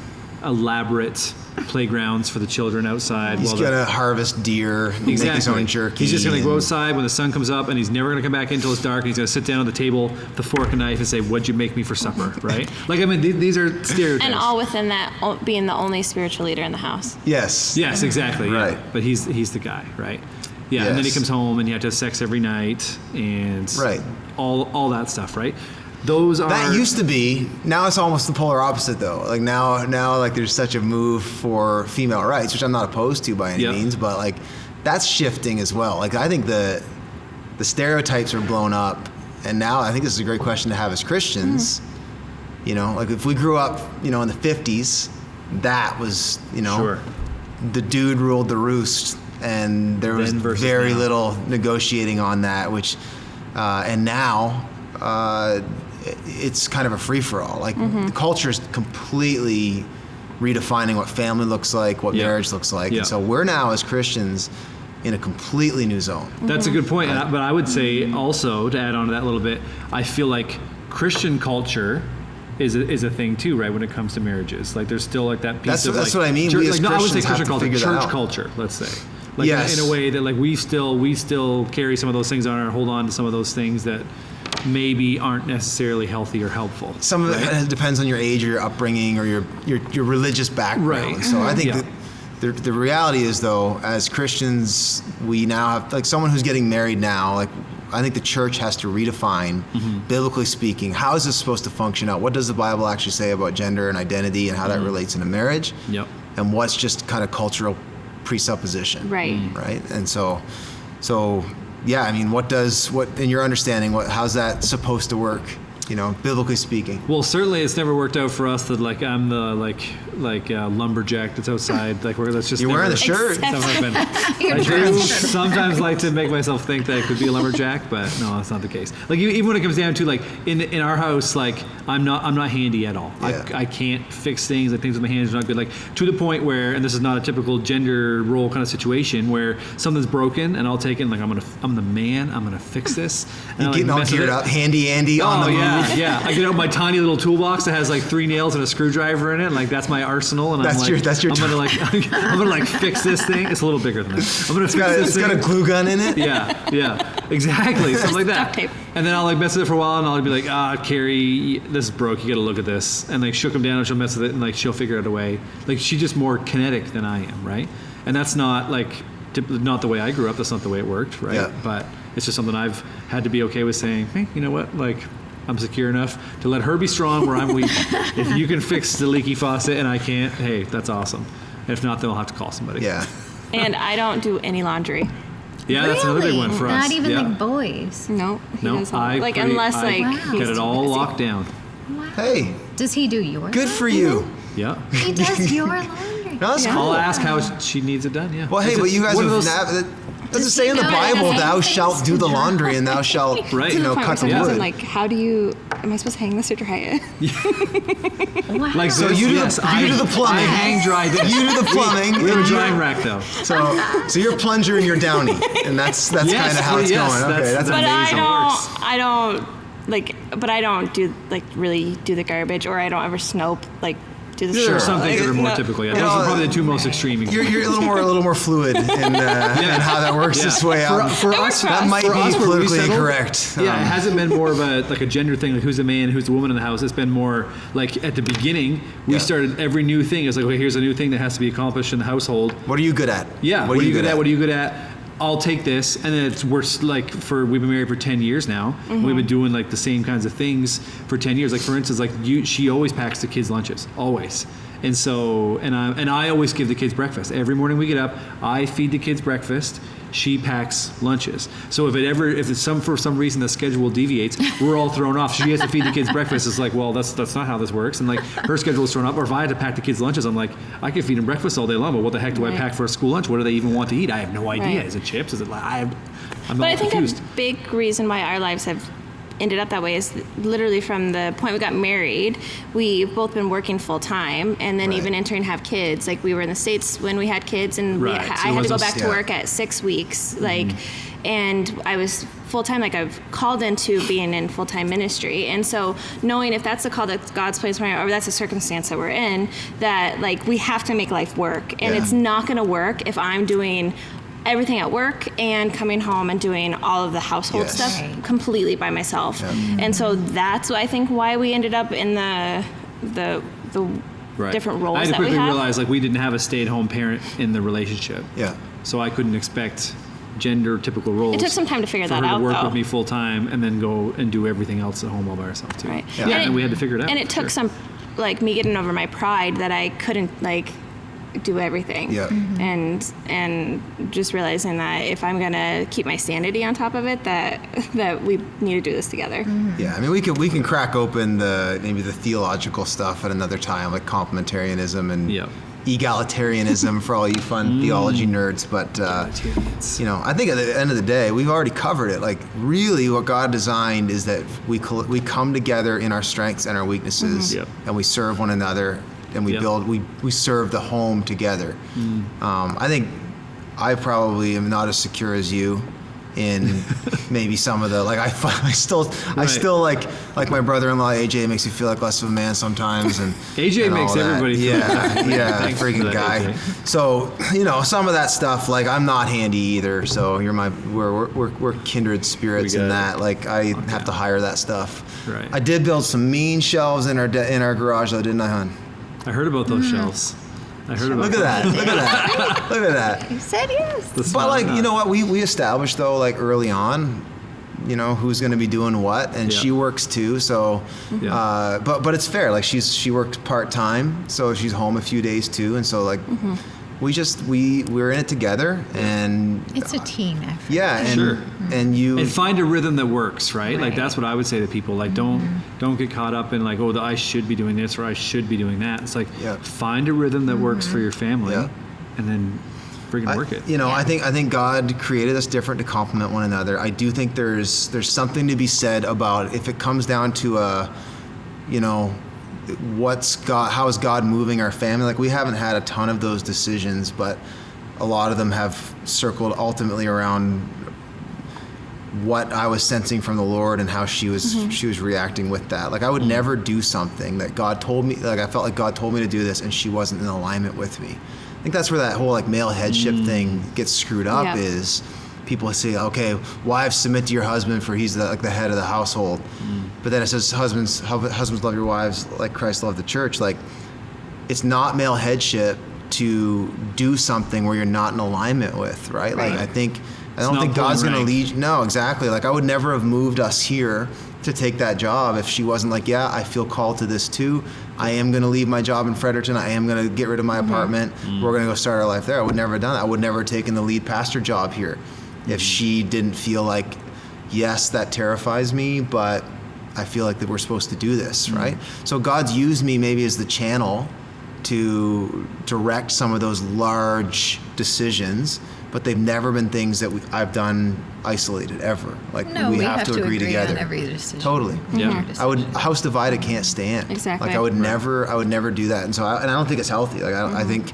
elaborate playgrounds for the children outside. he's while they're- gonna harvest deer, make his own jerky. He's just going to go and- outside when the sun comes up, and he's never going to come back until it's dark. And he's going to sit down at the table, the fork and knife, and say, "What'd you make me for supper?" Right? Like, I mean, these are stereotypes. And all within that being the only spiritual leader in the house. Yes. Yes, exactly. Yeah. Right. But he's the guy, right? Yeah. And then he Yes. comes home, and you have to have sex every night, and Right. all that stuff, right? Those are That used to be. Now it's almost the polar opposite, though. Like now, like there's such a move for female rights, which I'm not opposed to by any Yep. means, but like that's shifting as well. Like I think the stereotypes are blown up, and now I think this is a great question to have as Christians. Like if we grew up, in the 50s, that was, Sure. the dude ruled the roost, and there was Then versus very now. little negotiating on that. Which, and now. It's kind of a free-for-all. Like the culture is completely redefining what family looks like, what Yeah. marriage looks like, Yeah. and so we're now as Christians in a completely new zone. That's a good point. But I would say also, to add on to that a little bit, I feel like Christian culture is a thing too, right? When it comes to marriages, like there's still like that piece That's- of that's like, what I mean. church- We as like, no, I would say Christians have Christian to culture, figure that church out. culture, let's say, like Yes. in a way that like we still carry some of those things on or hold on to some of those things that maybe aren't necessarily healthy or helpful. Some of right? it depends on your age or your upbringing or your religious background. Right. So I think Yeah. that the reality is, though, as Christians, we now have, like, someone who's getting married now, like, I think the church has to redefine, biblically speaking, how is this supposed to function out? What does the Bible actually say about gender and identity and how that relates into marriage? Yep. And what's just kind of cultural presupposition? Right. Right? And so yeah, I mean, what in your understanding, how's that supposed to work? You know, biblically speaking. Well, certainly it's never worked out for us that like I'm the lumberjack that's outside. Like that's just You're wearing the shirt. That's never been. You're I do dressed. sometimes like to make myself think that I could be a lumberjack, but no, that's not the case. Like even when it comes down to like in our house, like I'm not handy at all. Yeah. I can't fix things. Like things with my hands are not good. Like to the point where, and this is not a typical gender role kind of situation where something's broken and I'll take it and like I'm the man. I'm gonna fix this. And You're I, getting all mess with geared it. up, handy Andy on the move. Yeah. I get out my tiny little toolbox that has like 3 nails and a screwdriver in it. And, like that's my arsenal. And That's your I'm gonna like fix this thing. It's a little bigger than that. I'm gonna fix this It's thing. got a glue gun in it. Yeah, exactly, something like that. Duct tape. And then I'll like mess with it for a while, and I'll be like, Carrie, this is broke. You got to look at this. And like she'll come down and she'll mess with it, and like she'll figure out a way. Like she's just more kinetic than I am, right? And that's not like not the way I grew up. That's not the way it worked, right? Yeah. But it's just something I've had to be okay with saying. Hey, you know what? Like I'm secure enough to let her be strong where I'm weak. If you can fix the leaky faucet and I can't, hey, that's awesome. If not, then I'll have to call somebody. Yeah. And I don't do any laundry. Yeah, that's another big one for us. Not even yeah. like boys. No, he No, does all. I Like pretty- unless I like Wow. he's get it too all busy. locked down. Wow. Hey, Does he do yours? good for you. Yeah. He does your laundry. No, that's Yeah. cool. I'll ask how she needs it done. Yeah. Well, hey, It's but you guys one of have those- does it Does say he in the know Bible, that thou things shalt do to the dry? laundry and thou shalt, Right. To you the know, point where cut the sometimes wood? I'm like, how do you? Am I supposed to hang this or dry it? Wow. Like So this, you do- yes, you do the plumbing. I hang dry this. You do the plumbing. We have a and drying you're- rack though. So you're plunger and you're downy, and that's Yes, kind of how it's yes, going. Okay, that's- that's But amazing. I don't do like really do the garbage, or I don't ever snow like do the There are snow. some things that are more No. typical. Yeah, You those know, are probably the two most extreme. You're a little more fluid in how that works its way out. For It us, works for that us. might for be us, where we politically settled, incorrect. Yeah, it hasn't been more of a gender thing, like who's the man, who's the woman in the house. It's been more like at the beginning, we Yeah. started every new thing. It's like, okay, here's a new thing that has to be accomplished in the household. What are you good at? Yeah, what are you good at? What are you good at? I'll take this, and then we've been married for 10 years now. Mm-hmm. We've been doing like the same kinds of things for 10 years. Like for instance, like she always packs the kids' lunches, always. And so, and I always give the kids breakfast. Every morning we get up, I feed the kids breakfast. She packs lunches. So for some reason the schedule deviates, we're all thrown off. She has to feed the kids breakfast. It's like, well, that's not how this works. And like her schedule is thrown off. Or if I had to pack the kids lunches, I'm like, I can feed them breakfast all day long, but what the heck do I Right. pack for a school lunch? What do they even want to eat? I have no idea. Right. Is it chips? Is it I'm But all I think confused. a big reason why our lives have ended up that way is literally from the point we got married. We've both been working full time, and then Right. even in turn have kids. Like we were in the States when we had kids, and Right. So I it had to go wasn't- back to yeah. work at 6 weeks. Like, and I was full time. Like I've called into being in full time ministry, and so knowing if that's the call that God's placed on my, or that's a circumstance that we're in, that like we have to make life work, and Yeah. it's not going to work if I'm doing everything at work and coming home and doing all of the household Yes. stuff Right. completely by myself. Yeah. And so that's I think why we ended up in the Right. different I roles had to that we quickly have. realize like we didn't have a stay-at-home parent in the relationship. Yeah. So I couldn't expect gender typical roles. It took some time to figure for that her out, to work though. with me full time and then go and do everything else at home all by herself too. Right. Yeah, and we had to figure it out. And it took Sure. some like me getting over my pride that I couldn't like do everything. Yeah. And just realizing that if I'm gonna keep my sanity on top of it, that we need to do this together. Yeah, I mean, we can crack open maybe the theological stuff at another time, like complementarianism and Yep. egalitarianism for all you fun theology nerds. But you know, I think at the end of the day, we've already covered it. Like, really, what God designed is that we come together in our strengths and our weaknesses, Yep. and we serve one another, and we Yep. build. We serve the home together. I think I probably am not as secure as you in maybe some of the I still like my brother-in-law AJ makes me feel like less of a man sometimes, and AJ and makes all that. everybody feel yeah Thanks for freaking that, guy. AJ. So you know, some of that stuff, like, I'm not handy either, so we're kindred spirits We in got that. it. Like, I have to hire that stuff. Right. I did build some mean shelves in our garage though, didn't I, hon? I heard about those shelves. I heard about Look at that. Look at that. Look at that. You said yes. The But smile like, on you that. know what? We established though, like early on, you know, who's going to be doing what, and Yeah. she works too. So, Yeah. but it's fair. Like she worked part time, so she's home a few days too, and so like we're in it together, and It's a team effort. yeah, and Sure. and you And find a rhythm that works, right? Like Right. that's what I would say to people. Like don't get caught up in like, oh, I should be doing this or I should be doing that. It's like Yeah. find a rhythm that works for your family, Yeah. and then friggin' work it. You know, Yeah. I think God created us different to complement one another. I do think there's something to be said about if it comes down to you know, how is God moving our family? Like we haven't had a ton of those decisions, but a lot of them have circled ultimately around what I was sensing from the Lord and how she was reacting with that. Like I would never do something that God told me, like I felt like God told me to do this and she wasn't in alignment with me. I think that's where that whole like male headship thing gets screwed up. Yeah. Is people say, okay, wives submit to your husband for he's the head of the household. But then it says husbands love your wives like Christ loved the church. Like it's not male headship to do something where you're not in alignment with, right? Like Right. I don't not think God's pulling going to rank. lead. No, exactly. Like I would never have moved us here to take that job if she wasn't like, yeah, I feel called to this too. I am going to leave my job in Fredericton. I am going to get rid of my apartment. We're going to go start our life there. I would never have done that. I would never have taken the lead pastor job here if she didn't feel like, yes, that terrifies me, but I feel like that we're supposed to do this, right? So God's used me maybe as the channel to direct some of those large decisions, but they've never been things that I've done isolated ever. Like No, we have to agree together. on every decision. Totally. Yeah. A house divided can't stand. Exactly. Like I would never do that. And so I don't think it's healthy. Like I think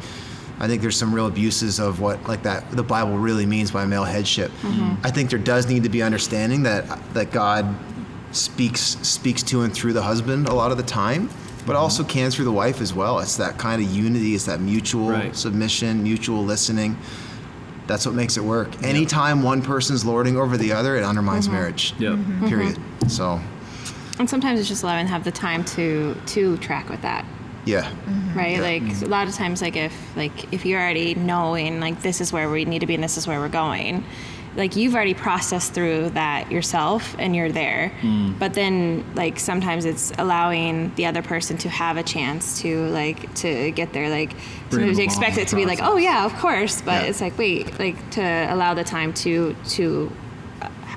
there's some real abuses of what like that the Bible really means by male headship. I think there does need to be understanding that God speaks to and through the husband a lot of the time, but also can through the wife as well. It's that kind of unity. It's that mutual Right. submission, mutual listening. That's what makes it work. Anytime one person's lording over the other, it undermines marriage. Yep. Period. So, And sometimes it's just allowing to have the time to track with that. yeah. Right, like a lot of times, like if you're already knowing like this is where we need to be and this is where we're going, like you've already processed through that yourself and you're there. But then like sometimes it's allowing the other person to have a chance to get there. Like Bring sometimes them you expect along it the to be like, process. oh yeah, of course, but Yeah. it's like wait, like to allow the time to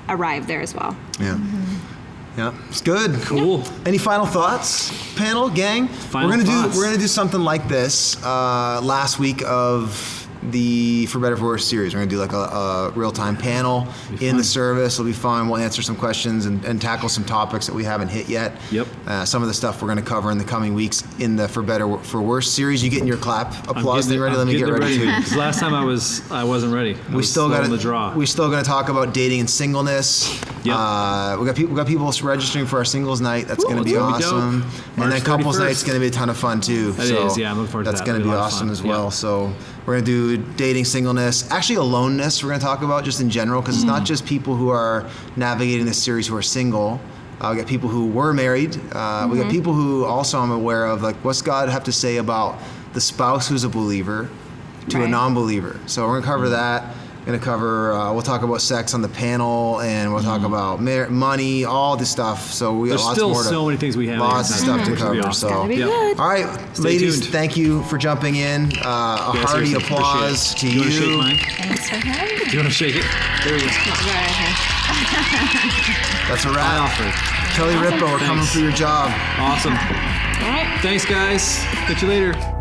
arrive there as well. Yeah. Yeah. It's good. Cool. Any final thoughts, panel, gang? Final we're thoughts. gonna do something like this last week of the For Better For Worse series. We're gonna do like a real-time panel in fun. the service. It'll be fun. We'll answer some questions and tackle some topics that we haven't hit yet. Yep. Some of the stuff we're gonna cover in the coming weeks in the For Better For Worse series. You getting your clap applause thing ready? Let me get ready too. Because last time I wasn't ready. We still got on the draw. We're still going to talk about dating and singleness. Yep. We got people registering for our singles night. That's Ooh, going to it's be gonna be dope. awesome. And then March couples 31st. night's going to be a ton of fun too. That is, yeah, I'm looking forward to that's that. going to It'll be be a lot of awesome fun. as well. Yeah. So we're going to do dating, singleness, actually aloneness. We're going to talk about just in general because it's not just people who are navigating this series who are single. We got people who were married. We got people who also I'm aware of, like, what's God have to say about the spouse who's a believer to a Right. non-believer. So we're going to cover that. Going to cover, we'll talk about sex on the panel, and we'll talk about money, all this stuff. So we There's got lots still more so many things we haven't lots of answered, stuff to which will be cover. awesome. So, Gotta be Yeah. good. all right, Stay ladies, tuned. thank you for jumping in. A Yeah, hearty seriously, applause to appreciate it. Do you you. want to shake mine? Thanks for having me. Do you want to shake it? There we go. That's a I wrap. offered. Kelly Ripa, we're coming Thanks. for your job. Awesome. All right. Thanks, guys. Catch you later.